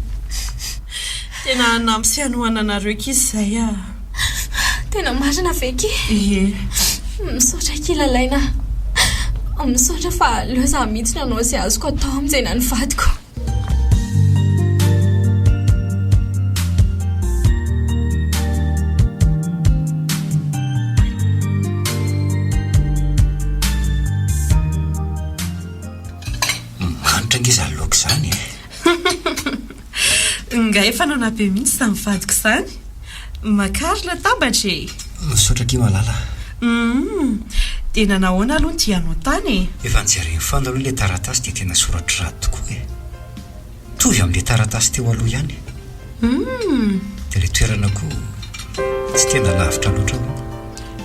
tena nampisyanohana anareo kizy zay a tena marina veky ie misaotra kilalaina misaotra fa leo za mihitsy nanao zay azoko atao amin'izay na ny vadiko manitra ngiza loaka zany nga efa nana be mihitsy za mivadiko zany makary latabatra e misaotra ki malala dia nanahoana aloha ny tianao tany efa nijereny fana aloha ilay taratasy dia tena soratra rato tokoa e tovy amin'ilay taratasy teo aloha ihany dia ilay toerana koa tsy tena lavitra loatra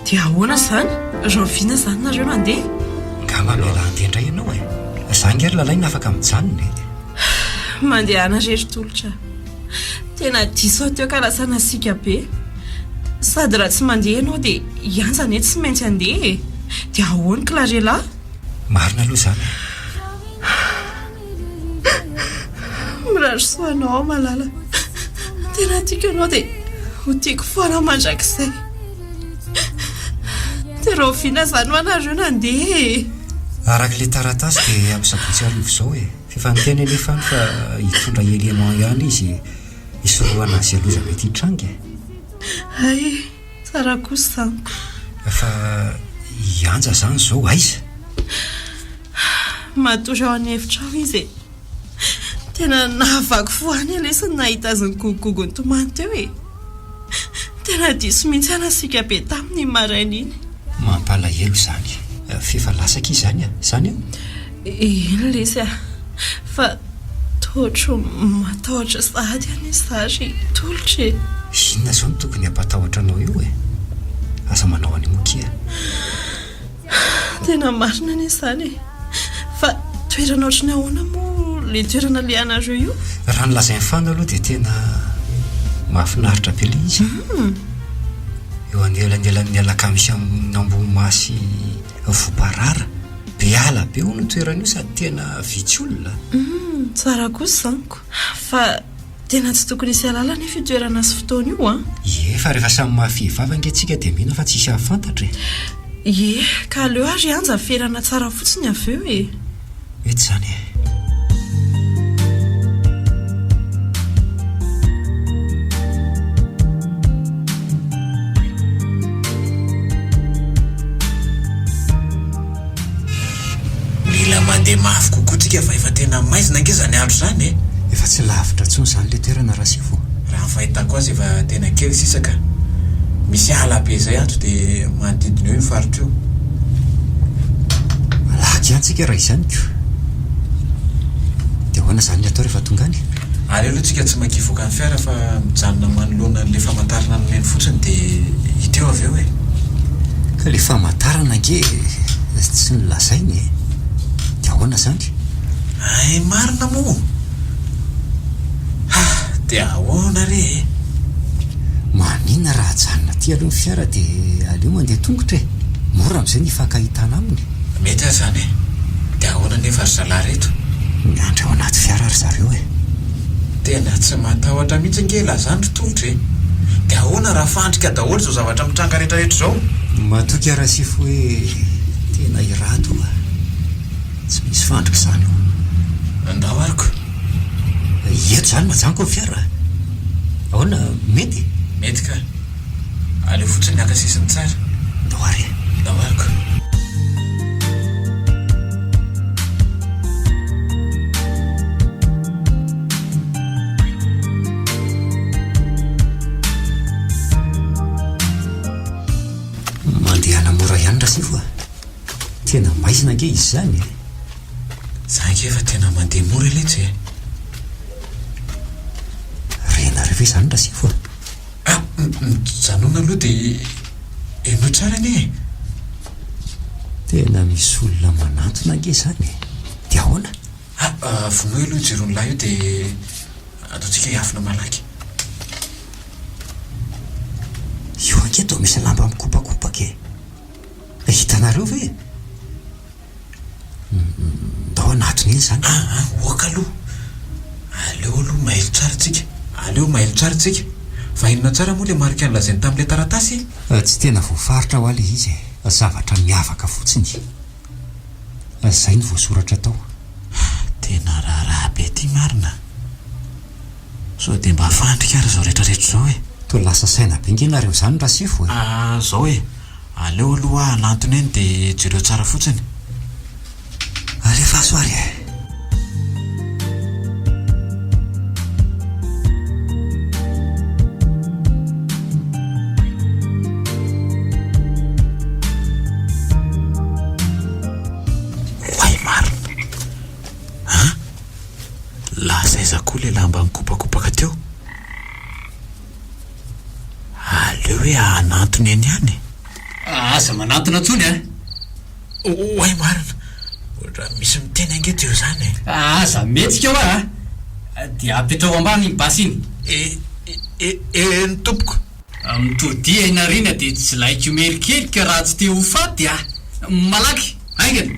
dia ahoana zany roviana zany nareo nandeha nga mamela andendra ianao e za ngery lalaina afaka mijanona mandeha anarery tolotra tena diso teo ka lasa nasika be sady raha tsy mandeha ianao dia ianjana e tsy maintsy andeha e dia ahoany marina aloha zany raha soanao malala tena tiako anao dia ho tiako foana mandrakizay dia rahovina zany ho anareo nandeha arak'ilay taratasy dia ampisabotsy arivo izao fefa niteny nefa fa hitondra élément ihany izy isoroana azy aloha zavety hitrangy ay tsara kosa zaniko fa ianja zany zao aiza matory ao any hevitra ao izy tena nahavaky foany lesiny nahita azy ny gogogony tomany teo tena diso mihitsy anasika be tamin'ny maraina iny mampalahelo zany fefa lasaka izy zany zany ino lesy fa totro matahotra sady any zary tolotra inona zao no tokony hampatahotra anao io asa manao any mokia tena marina any zany fa toerana ohatrany ahoana moa le toerana le anareo io raha nolazainy fana aloha dia tena mahafinaritra be le izy eo anelanyelan'ny alaka misy amin'ny ambony-masy voparara be ala be ho no toerana io sady tena vitsy olona tsara kosa zaniko fa tena tsy tokony isy alala nefa toerana sy fotoana io fa rehefa samy mahafehivava angentsika dia mihina fa tsisy hafantatra ka aleo ary anja ferana tsara fotsiny avy eo mety zany mila mandeha mafy kokoa tsika fa efa tena maizina ange zany andro zany efa tsy lavitra tsony zany le toerana raha sy fo raha fahitako azy efa tena kely sisaka misy ala be zay ato dia manodidina eo faritra io malaky antsika raha izany ko dia hoana zany ny atao rehefa tonga any ary aloha tsika tsy makivoaka ny fiara fa mijanona manoloana n'le famantarana nomeny fotsiny dia hiteo avy eo ka le famantarana ange tsy nolazainy dia ahoana zany ay marina moa dia ahoana re manina raha janona ty aloha ny fiara dia aleo mandeha tongotra mora amin'izay ny fankahitana aminy mety azy zany dia ahoana nefa ry zalahy reto miandry ao anaty fiara ry zareo tena tsy matahotra mihitsy angela zany ry tongotra dia ahoana raha fandrika daholo zao zavatra mitranga rehetrarehetra zao matoky araha sy fo hoe tena irato tsy misy fandrika zany andao ariko eto zany majanoko ny fiara ahoana mety ka aleo fotsiny akasisiny tsara ndao ary ndao ariko mandeha namora ihany raha sy foa tena maizina ange izy zany zange efa tena mandeha mora letsy renareo ve zany raha sy foa janona aloha dia eno tsara ane tena misy olona manantona ange zany dia ahoana vonoy aloha jeroany lahy io dia ataontsika hiafina malaky io ange atao misy lamba mikopakopaka hitanareo ve ndao anatony iny zany oaka aloha aleo aloha mailo tsara tsika fa inona tsara moa le marika an'lazainy tamin'ilay taratasy tsy tena voafaritra ho ale izy zavatra miavaka fotsiny zay ny voasoratra tao tena raharaha be ty marina sao dia mba fandrika ary zao rehetrarehetra zao to lasa saina be ngenareo zany raha sy fo zao aleo aloha anantony eny dia jereo tsara fotsiny alefa soary lasa koa le lamba mikopakopaka teo aleo hoe anantony eny ihany aza manantona tsony oay marina oatra misy miteny ange teo zany aza metsika ho dia apetrao ambany basy iny ny tompoko mitodia inarina dia tsy laiko merikelika raha tsy te ho faty malaky aingana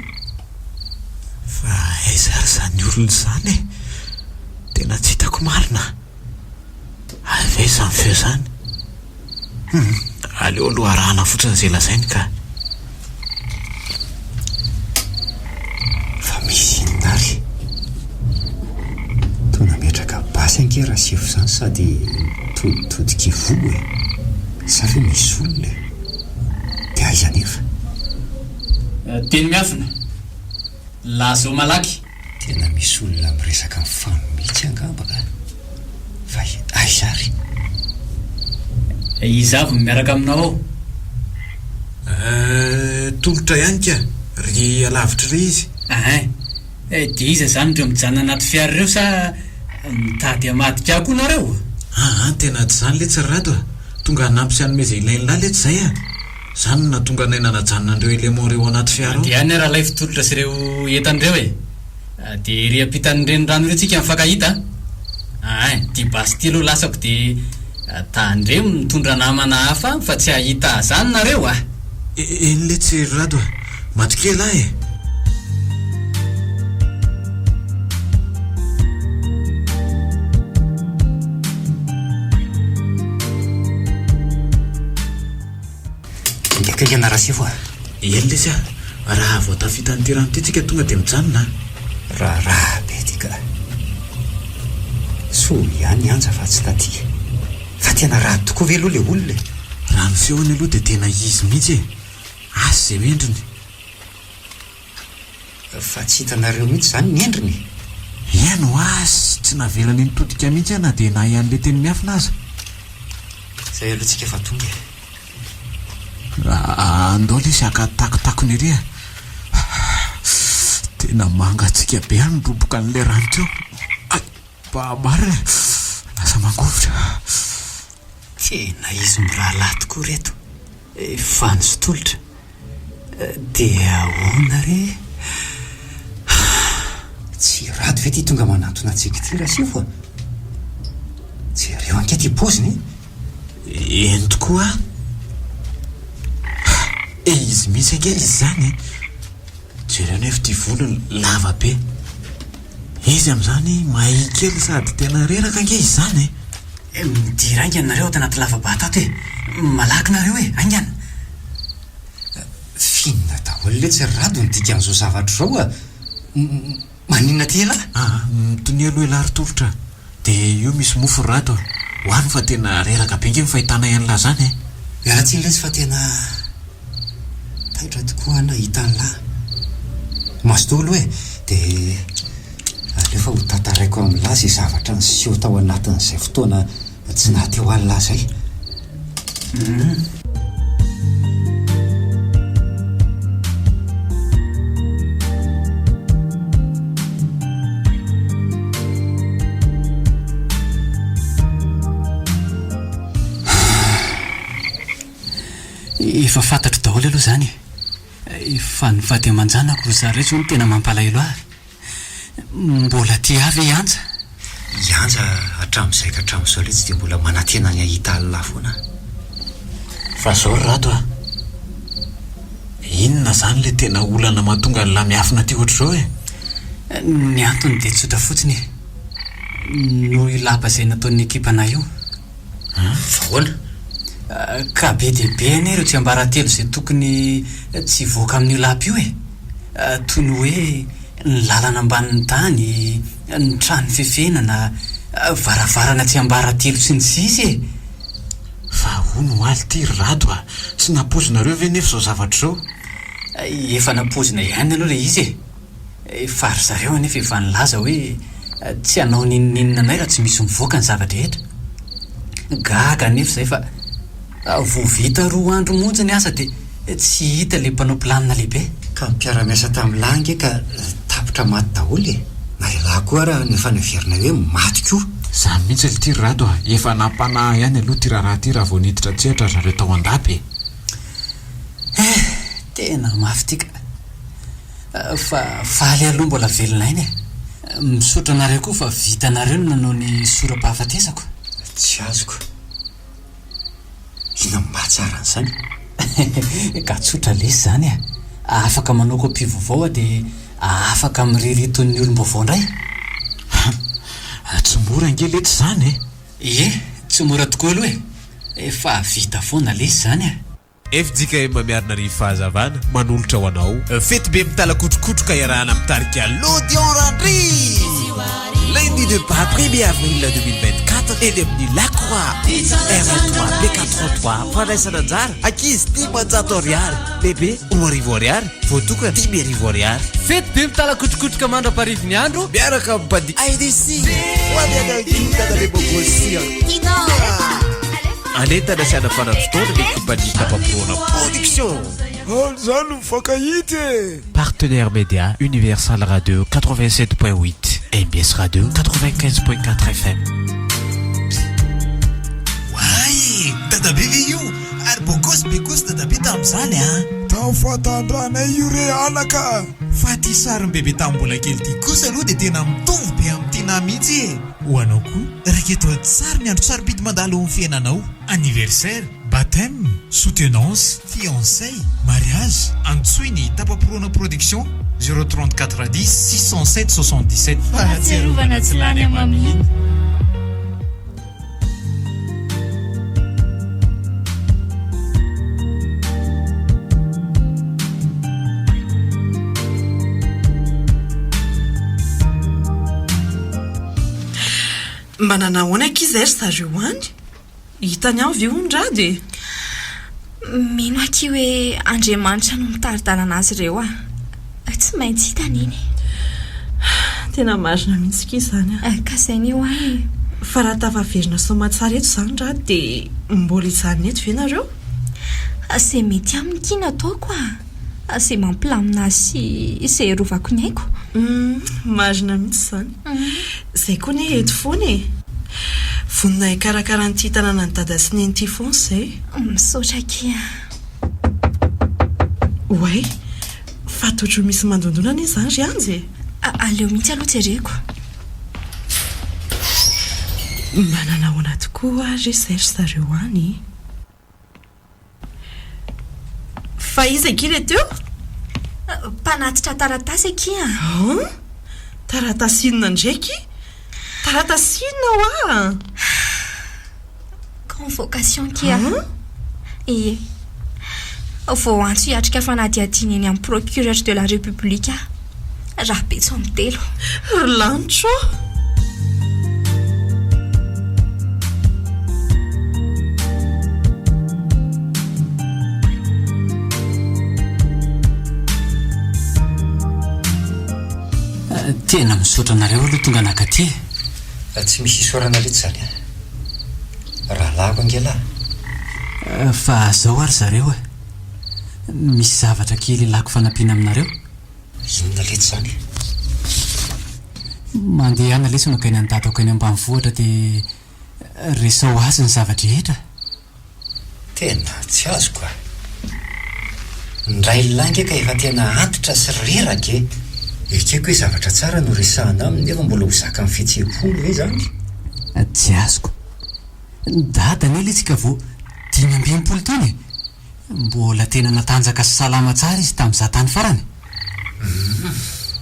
fa aizary zany olona zany tena tsy hita hitako marina ave samy feo zany aleo aloha arahana fotsiny zay lazainy ka fa misy inonary toa nametraka basy ankera sefo zany sady toditodika vo e sa fe misy olona dia aiza nefa teny miafina lazao malaky tena misy olona miresaka mifanomitsy angambaka fa aiza ry izavo miaraka aminao ao tolotra ihany ka ry alavitra ry izy dia iza zany ndreo mijanona anaty fiara ireo sa mitady amadika koa nareo tena tsy zany le tsy rato tonga hanampy sy anome zay ilainy lahy le tsy zay zany na tonga naina najanona andreo élément reo anaty fiara dia any raha lay fitolotra sy ireo entandreo dia ry ampitan'ireny rano iretsika mifankahita dia basy ty aloha lasako dia tandreo mitondra namana hafa fa tsy hahita zany nareo eny le tsy rato matokely ahy ndeka ianara sefo eny le sy raha vao tafitany ty rano ty tsika tonga dia mijanona raha be ty ka so ihany anja fa tsy taty fa tena raha tokoa ve aloha le olona raha ny feony aloha dia tena izy mihitsy asy zay mendriny fa tsy hitanareo mihitsy zany miendriny eno asy tsy navelany nitodika mihitsy ana dia na ihan'le teny miafina aza zay aloha tsika fa tonga andao le sy akatakotako ny ry tena mangatsika be any roboka n'le rano teo bamarina lasa mangovotra tena izy miraha lahy tokoa reto fany sotolotra dia ahoana re tsy rato ve ty tonga manatona antsika ty raha sefo tsy reo anke ty poziny eny tokoa izy misy anke izy zany jereo nefa ty volony lava be izy am'izany mahikely sady tena reraka ange izy zany midira aingany nareo ao tanaty lava-batato malaky nareo aingana finina daholo le tsy rado nydika an'izao zavatra zao maninona ty ela mitony aloha elary tolotra dia io misy mofo rato hoany fa tena reraka be nge mifahitana ian'lahy zany miaratsiny lesy fa tena taitra tokoa nahitany lahy masotolo dia alefa ho tantaraiko amin'lahy zay zavatra nyseho tao anatin'izay fotoana tsy nahateo any lahy zay efa fantatro daholo aloha zany fa ny vady aman-janako za rehetra no tena mampalahelo ahy mbola ty avy ianja hatramin'izay ka hatramin'izao le tsy dia mbola manantena ny ahita alina foana fa zao rato inona zany le tena olana mahatonga ny lahy miafina ty ohatr' zao ny antony dia tsotra fotsiny no ilapa zay nataon'ny ekipana io fahoana ka be dia be ane ireo tsy ambaratelo zay tokony tsy voaka amin'io lapy io toy ny hoe ny lalana ambanin'ny tany ny trano fefenana varavarana tsy ambaratelo sy ny sisy fa hono aly ty rato sy napozonareo ve nefa zao zavatra zao efa napozina ihany aloha le izy fa ry zareo anefa efa nilaza hoe tsy hanao nininina anay raha tsy misy mivoaka ny zavatra rehetra gaga nefa zay fa voavita 2 andro monja ny asa dia tsy hita le mpanao planina lehibe ka mpiara-miasa tamin'ny lahy nge ka tapitra maty daholo na raha koa raha nefa naverina hoe maty koa zany mihitsy le ty rato efa nampanahy ihany aloha ty raharaha ty raha vao niditra tsehatra zareo tao andapy tena mafy tika fa faly aloha mbola velona iny misotra anareo koa fa vitanareo no nanao ny sora-pahafatesako tsy azoko ina mahatsara n'izany ka tsotra lesy zany afaka manao kopy vovao dia afaka miriritony olom-bovao indray tsy mora ngelety zany tsy mora tokoa aloha efa vita foana lesy zany FJKM miarina ry fahazavana manolotra ho anao fety be mitalakotrokotroka iarahana mitarika l'Odeon Randry lundi de pas 1er avril 2024 eny amin'ny Lacroix R3 B433 fandraisana anjara ankizy 10 ariary bebe 10 ariary voatokana 10 ariary fety be mitalakotrokotroka mandra-parivony andro miaraka amin'ny bandi IDC hoanyanakidadale bogosia anentana siana fanatotona le compagnie Tapaprona Production. Zany mivoaka hity. Partenaire média Universal Radio 87.8 MBS Radio 95.4 FM. Wai, dada bebe io. Ary bokos dada be tam'zany tafatandranay io re alaka. Fa ty sarin'ny bebe tambola kely ty kosa aloha de tena mitovy be amin'ny tina mihitsy ho anao koa raketo tsara ny andro sarobidy mandalo amin'ny fiainanao anniversaire, baptême, soutenance, fiançailles, mariage, antsoiny Tapaprona Production 034 10 607 77 fahatsiarovana tsy lany amaminy. mba nanahoana akizy ary zareo any hitany avy io ndrady mino aky hoe Andriamanitra no mitaridalana azy ireo tsy maintsy hitaniny tena marina mihitsy ki zany ka sainy io fa raha tafaverina somatsara eto zany ndrady de mbola hijanona eto ve nareo se mety amin'ny kina ataoko se mampilamina azy izay rovako ny aiko marina mihitsy zany zay koa ny eto foana vonina ikarakara nyity tanàna ny dada sy neny ty foana zay misaotra kia oay fa totro misy mandondonana izy zany ry anjy aleo mihitsy aloha jereko mananahoana tokoa ry zay zareo any fa izy akile teo mpanatitra taratasy akia taratasinina ndraiky taratasinina oa convocation kia ie vao antso hiatrika fanadihadiana eny amin'ny procureur de la république raha betso amin'ny telo lanitro tena misaotra anareo aloha tonga nakaty tsy misy isorana lety zany raha lako angela fa zao ary zareo misy zavatra kely lako fanampiana aminareo inona lety zany mandeha ana lesy no kainy andatako eny ambanivohitra de resao azy ny zavatra rehetra tena tsy azoko ndray langy ka efa tena antitra sy reraka ekeko hoe zavatra tsara no resahana aminy efa mbola ho zaka amin'ny fihetseham-polo hoe zany tsy azoko dada ny letsika vo 5 taona mbola tena natanjaka sy salama tsara izy tamin'izah tany farany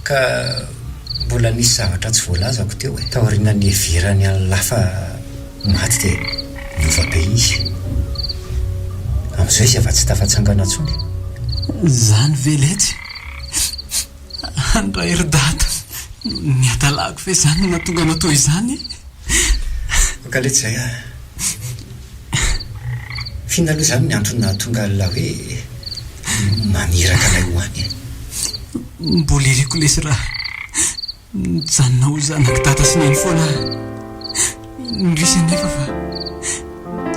ka mbola nisy zavatra tsy voalazako teo taoriana ny everany any lafa maty de niovabe izy amin'izao izy efa tsy tafatsangana tsony zany veletsy andray ry data ny atalako fe zany no natonga natao izany ka letsy zay fina aloha zany ny antony natonga la hoe maniraka lay hoany mbola iriko lesy raha mijanona ho zanako data sy neny foana indrisy nefa fa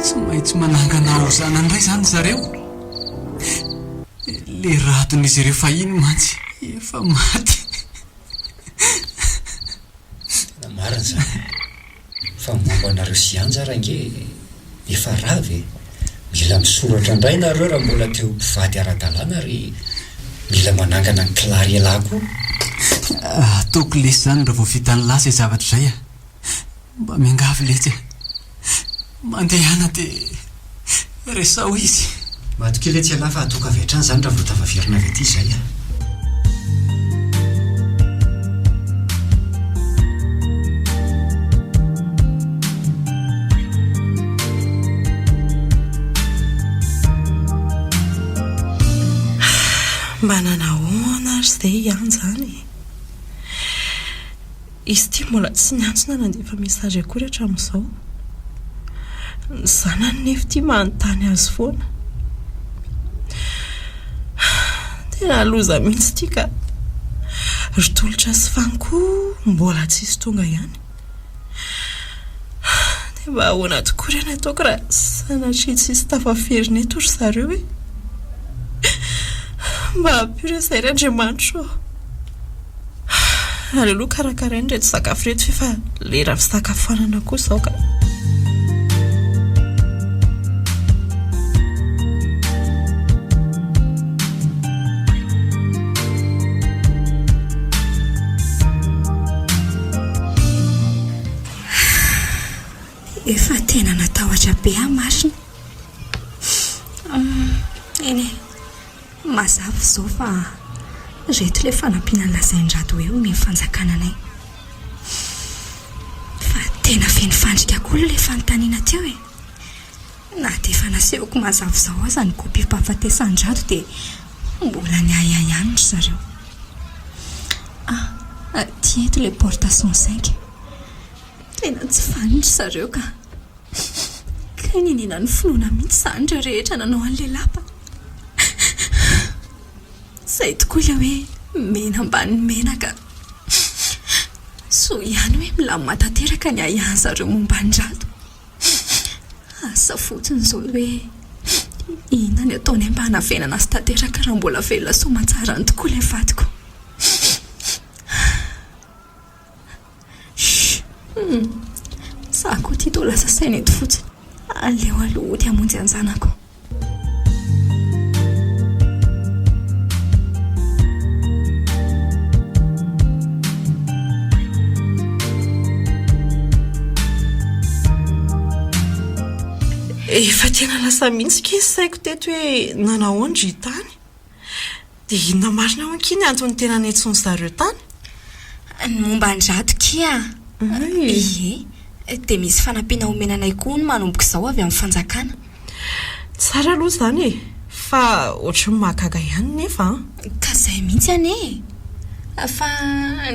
tsy maintsy manangana ho zanandray zany zareo le raton'izy ireo fahiny mantsy efa maty marina zany fa momba anareo sy anjara nge efa ravy mila misoratra indray nareo raha mbola teo mpivady ara-dalàna ary mila manangana ny klary alako ataoko lesy zany raha vao vitany lasa zavatra zay mba miangavy letsy mandehana de resao izy matoke letsy ala fa ataoko avy hatrany zany raha vao tavaverina avy aty zay mba nanahoana ary sy dia ihany zany. Izy ity mbola tsy niantsona nandefa mesazy akory hatramin'izao. Ny zanany nefa ity manontany azy foana. Tena loza mihitsy ity ka ritolotra sy fanko mbola tsisy tonga ihany. Dia mba ahoana tokory any ataoko raha sanatria tsisy tafaferiny eto ry zareo e. Mba ampiresairy Andriamanitra. Aleloha karakarainy reto sakafo reto fefa lera fisakafoanana koa izao ka. Efa tena natahotra be masina. Eny mazava izao fa reto ilay fanampiana lazain-drado hoe omeny fanjakana anay. Fa tena feno fandrika koa ilay fanontaniana teo e. Na dia efa nasehoko mazava izao aza ny kopy fahafatesan-drado dia mbola ny aya ihany ry zareo. Tia eto ilay portation 5. Tena tsy faniny ry zareo ka ninina ny finoana mihitsy izany ireo rehetra nanao an'ilay lapa. Izay tokoa ilay hoe mena ambany menaka. So ihany hoe milamina tanteraka ny ahiany zareo momba ny rado. Asa fotsiny izao hoe inona ny ataony mba hanavenana azy tanteraka raha mbola velona soamantsarany tokoa ilay vadiko. Sako ity to lasa saina eto fotsiny. Aleo aloha ty hamonjy anjanako. Efa tena lasa mihitsy ke saiko teto hoe nanahoana ry tany. Dia inona marina ho ankiny antony tena netsony zareo tany? Ny momba ny rado kia. Ie. Dia misy fanampiana omenanay koa no manomboka izao avy amin'ny fanjakana. Tsara aloha izany e. Fa ohatry ny mahagaga ihany nefa. Ka izay mihitsy ane. Fa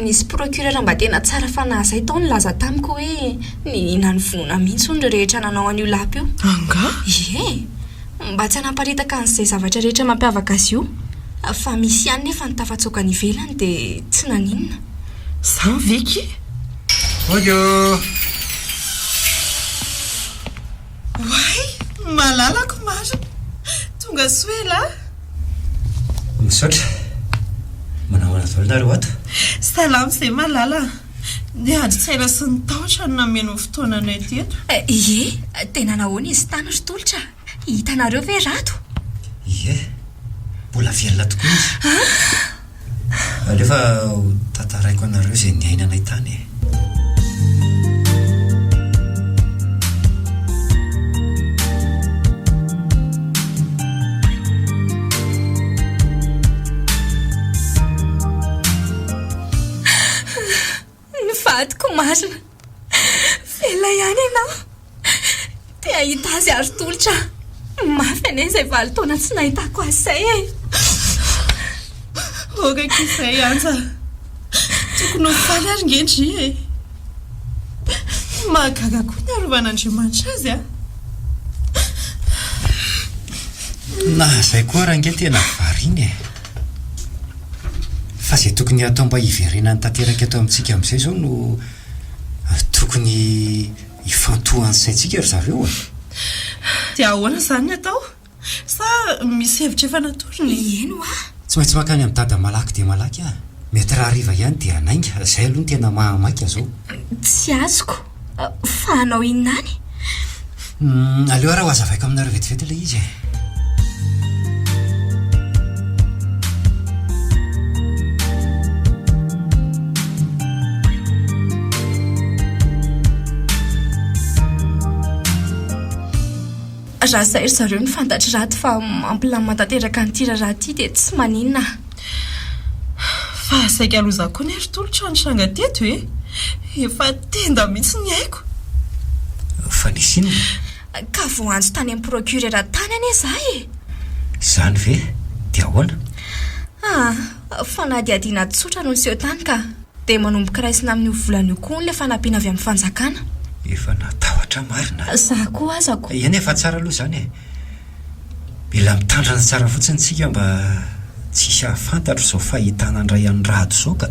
nisy procureur mba tena tsara fanahazay tao nilaza tamiko hoe ninina ny vonoana mihitsy hono rehetra nanao an'io lapy io. Anga? Ie. Mba tsy hanamparitaka an'izay zavatra rehetra mampiavaka azy io. Fa misy ihany nefa ny tafatsoka ny ivelany dia tsy naninona. Izany Vicky? Oyo! Wai, malalako marina. Tonga soela. Misaotra. Manahoana izao nareo ato? Salama izay malala. Ny adi-tsaina sy ny tahotra no nameno fotoananay teto. Ie, tena nahoana izy tany ry tolotra. Hitanareo ve rado? Ie, mbola velona tokoa izy. Alefa tantaraiko anareo izay niainanay tany. Vadiko marina. Vela ihany ianao. Dia ahita azy ary tolotra. Mafy ane izay valo taona tsy nahitako azy izay e. Okaka izay anja. Tokony ho faly ary ngendry e. Mahagaga koa ny arovan'Andriamanitra azy a. Na izay koa raha nge tena variana e. Fa izay tokony atao mba hiverenany tanteraka eto amintsika amin'izay izao no tokony hifantohany saintsika ry zareo a. Dia ahoana izany atao? Sa misy hevitra efa natorony? Eno a? Tsy maintsy makany amin'ny dada malaky dia malaky a. Mety raha hariva ihany dia hanainga. Izay aloha no tena mahamaika zao. Tsy azoko. Fa hanao inona any? Aleo raha ho azavaiko aminareo vetivety ilay izy e. Raha izay ry zareo ny fantatry raty fa mampilamina tanteraka ny raha ity dia tsy maninona. Fa saika aloza koa ny ry tolotra ny tranga teto e. Efa tenda mihitsy ny haiko. Fa nisy inona? Ka voanjo tany amin'ny procureur tany ane izahay e. Izany ve? Dia ahoana? fanadiadiana tsotra no seho tany ka dia manomboka raisina amin'ny volana io koa ilay fanampiana avy amin'ny fanjakana. Efa natahotra marina. Za koa azako. Eny efa tsara aloha izany e. Mila mitandrana tsara fotsiny tsika mba tsisy hahafantatro izao fahitana andray an'ny rado izao ka.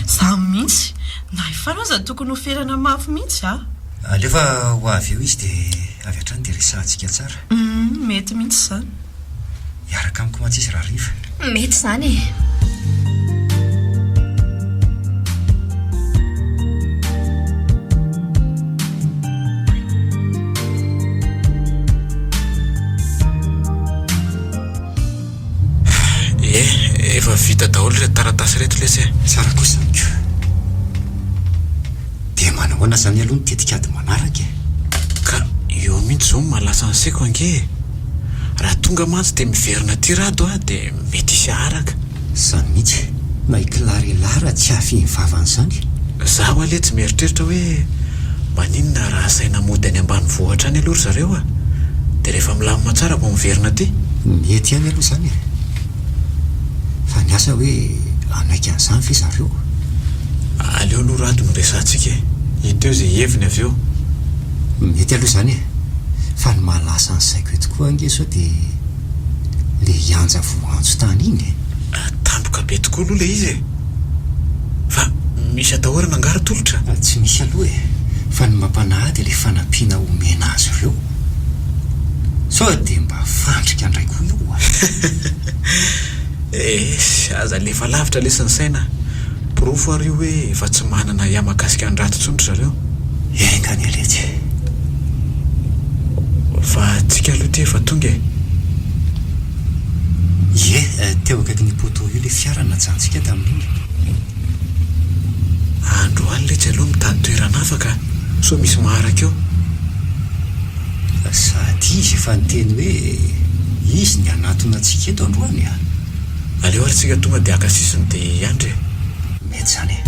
Za mihitsy na efa loza tokony ho ferana mafy mihitsy a. Alefa ho avy eo izy dia avy hatrany dia resahantsika tsara. Mety mihitsy izany. Hiaraka amiko mantsisy raha riva. Mety izany e. Efa vita daholo ilay taratasy reto lesy e. Tsara kosa ko. Dia manahoana izany aloha ny tetikady manaraka e. Ka eo mihitsy izao malasa ny saiko ange. Raha tonga mantsy dia miverina ty rado a dia mety isy araka. Izany mihitsy na ikilarelara tsy afy mivavana izany. Zaho aloha tsy mieritreritra hoe maninona raha saina mody any ambanivohitra any aloha ry zareo a. Dia rehefa milamina tsara vao miverina ty. Mety ihany aloha izany e. Fa ny asa hoe anaiky an'izany fe zareo. Aleo aloha rado no resantsika e. Hita eo izay heviny avy eo. Mety aloha izany e. Fa ny mahalasa ny saiko eto koa ange sao dia le hianja voantso tany iny e. Tampoka be tokoa aloha le izy e. Fa misy atahorana angaratolotra. Tsy misy aloha e. Fa ny mampanahy dia le fanampiana omena azy ireo. Sao dia mba fandrika andray koa io a. Aza lefa lavitra lesany saina. Pirofo ary io hoe efa tsy manana iamakasika ny rato tsondry zareo. Engany aletsy. Fa tsika aloha ty efa tonga e. Teo akaiky ny poto io le fiara najantsika tamin'iny. Andro any letsy aloha mitany toerana afaka. So misy maharaka eo. Sady izy efa niteny hoe izy ny anatona antsika eto androany a. Aleo ary tsika tonga dia akasisiny dia andry. Mety izany e.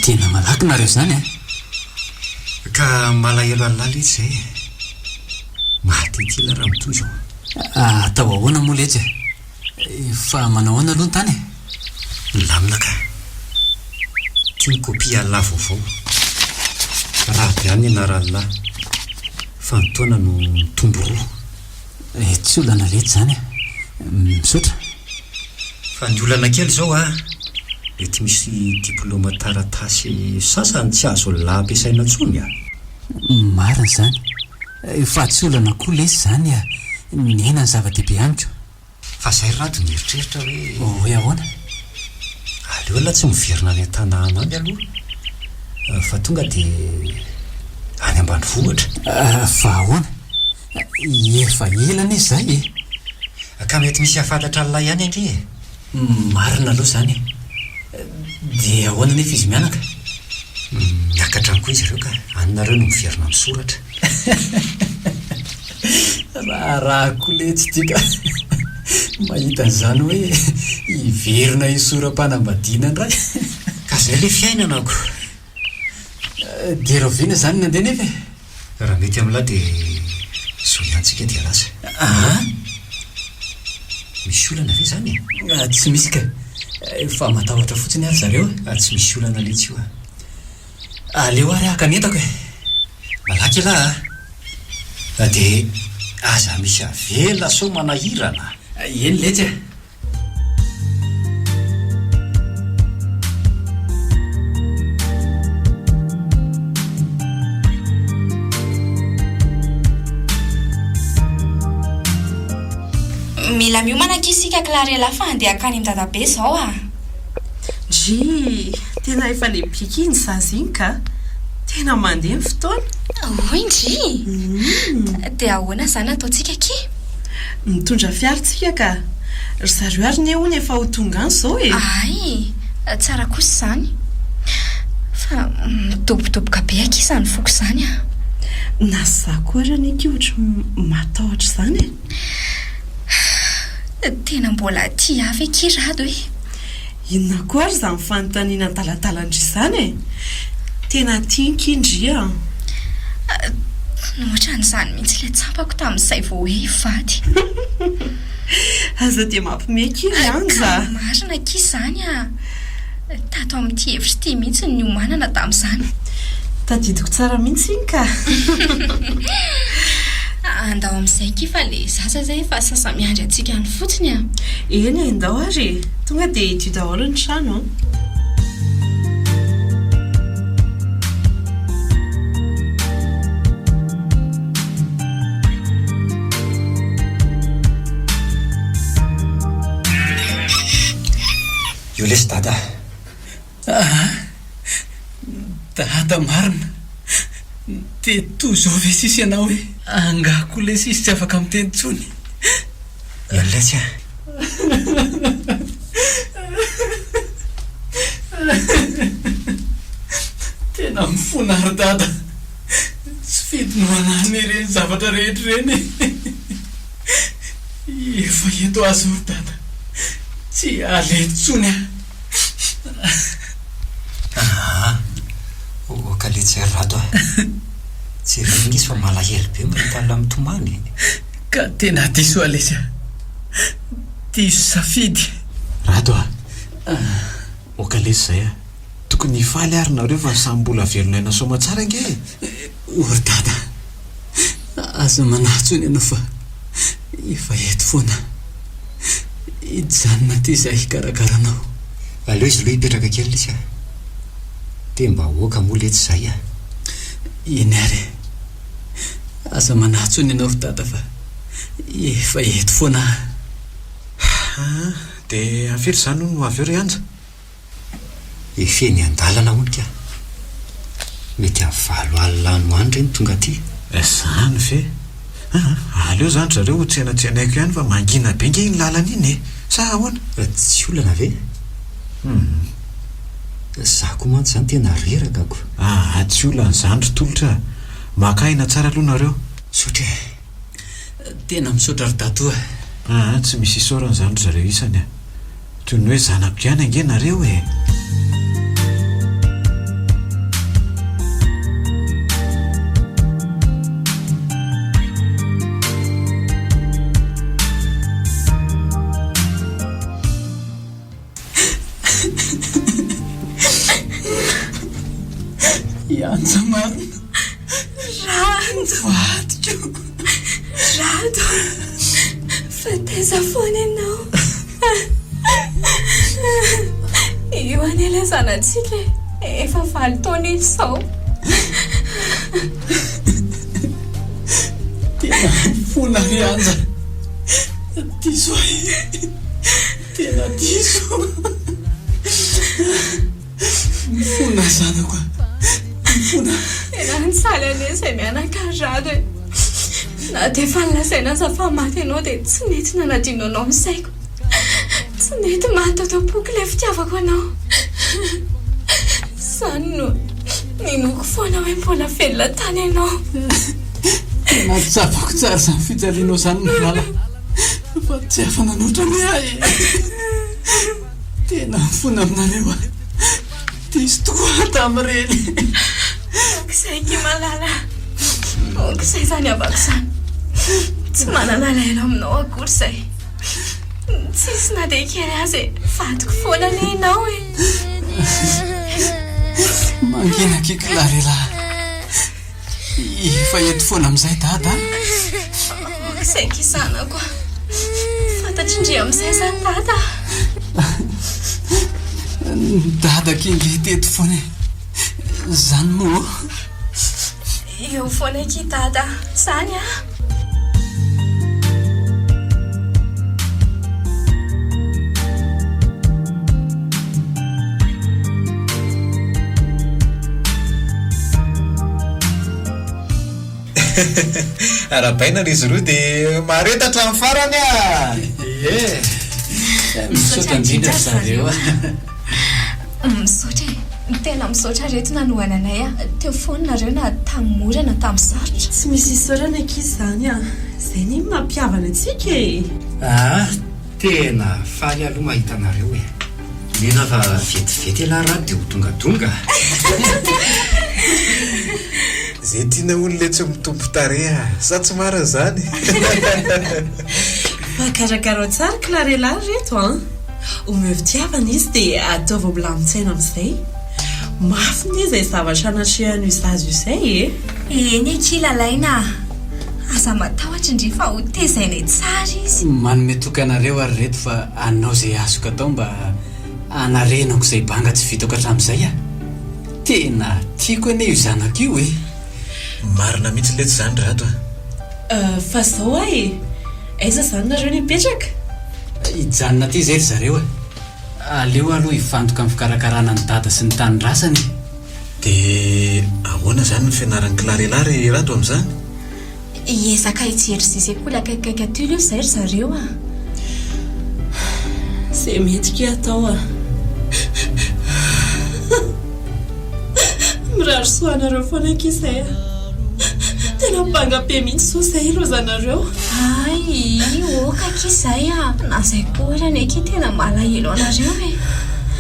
Tena malaky nareo izany e. Ka malahelo alala izy zay. Mahatetila raha mitoy izao. Atao ahoana moa letsy fa manao ahoana aloha ny tany e. Lamina ka. Tia ny kopia lahy vaovao. Raha be any anarala. Fa ny taona no tombo roa. Tsy olana letsy izany e. Misaotra. Fa ny olana kely izao a. Mety misy diplôma taratasy sasany tsy azo lahy ampiasaina intsony a. Marina izany. Fa tsy olana koa lesy izany a. Nena ny zava-dehibe amiko. Fa izay rado mieritreritra hoe ahoana. Aleo la tsy miverina any an-tanàna any aloha. Fa tonga dia any ambanivohitra. Fa ahoana. Efa elana izy izay e. Ka mety misy hafantatra lay ihany ange e. Marina aloha izany e. Dia ahoana nefa izy mianaka. Miakatra koa izy ireo ka anareo no miverina misoratra. Raha koa letsy tika. Mahita an'izany hoe hiverina isora-panambadiana indray. Ka izay le fiainanako. Dia raha viana izany nandeha nefa e. Raha mety amin'lahy dia so iantsika dia lasa. Misy olana ve izany e? Tsy misy ka. Fa matahotra fotsiny ary zareo. Tsy misy olana letsy io a. Aleo ary haka ny entako e. Malaky lahy a. Dia aza misy avela so manahirana. Eny letsy e. Mila miomana isika Clarella fa handeha akany amin'ny dadabe izao a. Tena efa lebika iny zaza iny ka. Tena mandeha ny fotoana. Hoy dia ahoana izany ataontsika ki? Mitondra fiaratsika ka. Ry zareo ary ny hono efa ho tonga any izao e. Ay, tsara kosa izany. Fa midobodoboka be akisa ny foko izany a. Na za koa raha ny ohatra matahotra izany e. Tena mbola tia avy kirado e. inona koa ary izany fanontaniana talatalandry izany e tena tiankindria ohatran'izany mihitsy ilay tsapako tamin'izay vao hoe vady aza dia mampimeka izy anja marina ki izany tato amin'ity hevitra ity mihitsy ny omanana tamin'izany tadidiko tsara mihitsy iny ka andao amin'izay ki fa le zaza zay efa sasamiandry antsika ny fotsiny eny andao ary tonga dia ity daholo ny trano io lesy dada dada marina teto zao ve sisy ianao hoe angako le sisy tsy afaka miteny tsony ialetsy tena mifona ary dada tsy fidinoanany ireny zavatra rehetra reny efa eto azy ry dada tsy aletsony okaletsy rado tsy reny izy fa malahelo be mahitala mitomany ka tena diso alesy diso safidy rado okalesy zay tokony faly ary nareo fa samybola velonaina soma tsara nge ory dada aza manahtsony ianao fa efa eto foana ijanona ty zay hikarakaranao aleo izy loha hipetraka kely lesy te mba hoaka mola etsy zay iny ary aza manahtsony ianao ry dada fa efa eto foana dia afiry zany no avy eo ry anja efeny andalana onika mety avalo alilano any reny tonga aty zany ve aleo zany zareo tsenatsenaiko ihany fa mangina be nge iny lalana iny sa ahoana tsy olana ve za ko mantsy zany tena rerakako tsy olana zany ry tolotra makaina tsara aloha nareo sotra tena misaotra ry dato tsy misy isorana zany ry zareo isany toy ny hoe zanako ihany ange nareo Anja marina Rado fataiza foana ianao io anela zanatsika efa 20 taona izy zao tena fona ry anja diso tena diso mifona zanako mifona tena nisaly ane zay mianakarado na dia efa nilazaina za fa maty ianao dia tsy nety nanadino anao misaiko tsy nety mahataotaopoky ilay fitiavako anao izany no ninoko foana hoe mbola velona tany ianao tena tsapako tsara zany fijalianao zany nolala fa tsy afa nanotra miay tena mifona aminareo diso tokoa tamin'ireny okizay ki malala okizay zany avako zany tsy manana elaela aminao akory zay tsisy na dia kely azy vadiko foana le ianao mangina kikilarelahy efa eto foana amin'izay dada okizay kisanako fantatry indri amin'izay zany dada dada kinge teto foana zany moa eo foana ki dada zany arabaina izy roa dia maretatra amin'ny farany misaotra indrindra zareo misaotra tena misaotra reto nanohana anay teo foana nareo na tamin'ny morana tamin'ny sarotra tsy misy isorana akizy zany zay ny mampiavana antsika tena faly aloha mahita anareo mena fa vetivety la radio tongadonga zay tiana olona tsy mitompo tareha sa tsy mara zany Karakara tsara Clarella reto a. Omevitiavana izy dia ataova milamin-tsaina amin'izay. Mafy ny izay zavatra anatrehany izazy izay eny kilalaina aza matahotra indri fa ho tezainay tsara izy. Manome toka anareo ary reto fa anao izay azoko atao mba anarenako izay banga tsy vitako hatramin'izay a. Tena tiako anie io zanako io marina mihitsy letsy zany rato fa zao aiza zany nareo nipetraka? Hijanona ty zay ry zareo aleo aloha hifantoka amin'ny fikarakarana ny dada sy ny tanindrazany. dia ahoana zany ny fianaran'ny Clarella ry rato amin'izany? Ezaka hijery zay sekoly akaikaiky atolo io zay ry zareo Zay metrika atao mirary soanareo foana akizay tena banga be mihitsy so zay ro zanareo. Ay oka kizay na zay koa ny aky tena malahelo anareo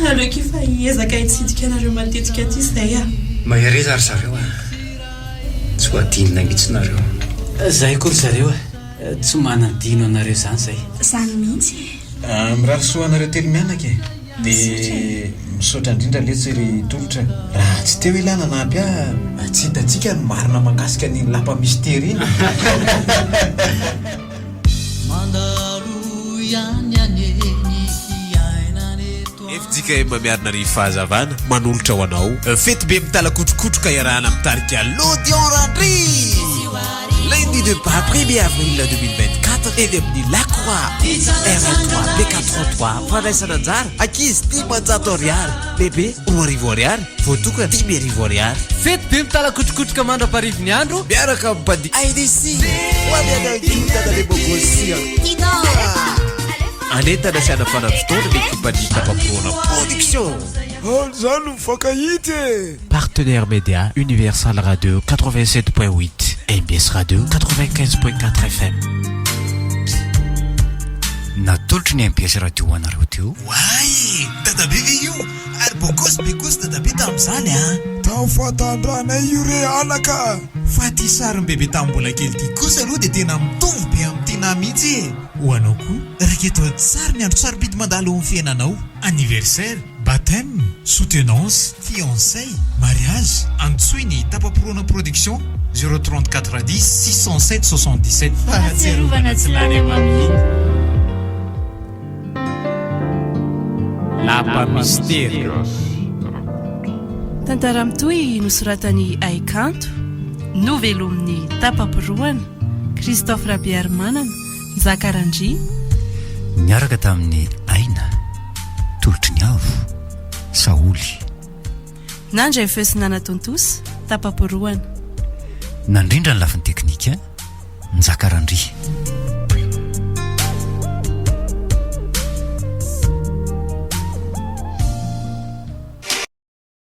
aleo ki fa ezaka hitsidika anareo matetika aty zay mahereza ry zareo tsy ho adinina mihitsy nareo. Zay koa ry zareo tsy manadino anareo zany zay. Zany mihitsy mirary soa anareo telo mianaka dia misaotra indrindra letsy ry tolotra raha tsy teo ilana nampy tsy hitantsika ny marina makasika ny lapa mystère iny efitsika mamiarina ry fahazavana manolotra ho anao fety be mitalakotrokotroka iarahana mitarika l'Odeon Randry lundi de pas 1er avril 2024 eny amin'ny Lacroix R3 P43 fandraisana anjara ankizy 10 ariary bebe 10 ariary voatokana 10 ariary fety be mitalakotrokotroka mandra-parivony andro miaraka amin'ny mpadi IDC hoanyanakidadale bogosia anentana siana fanampotoana mekimpadi tapaporona production zany mifankahity partenaire média Universal Radio 87.8 MBS Radio 95.4 FM natolotry ny MBS radio anareo teo way dadabe ve io ary bokosy dadabe tamin'izany tafatandranay io re alaka fa ty sariny bebe tamin'ny mbola kely ty kosa aloha dia tena mitovy be amin'ny tina mihitsy ho anao koa raketo tsara ny andro sarobidy mandalo amin'ny fiainanao anniversaire baptême soutenance fiançailles mariage antsoiny tapaporoana production 034 10 607 77 fahatsiarovana tsy lany amaminy lapa mystère tantara mitoy nosoratany Aikanto novelomin'ny tapaporoana Christophe Rabiarmanana Zakarandry niaraka tamin'ny aina tolotry ny avo Saoly nandray fesinana tontosa tapaporoana nandrindra ny lafiny teknika Zakarandry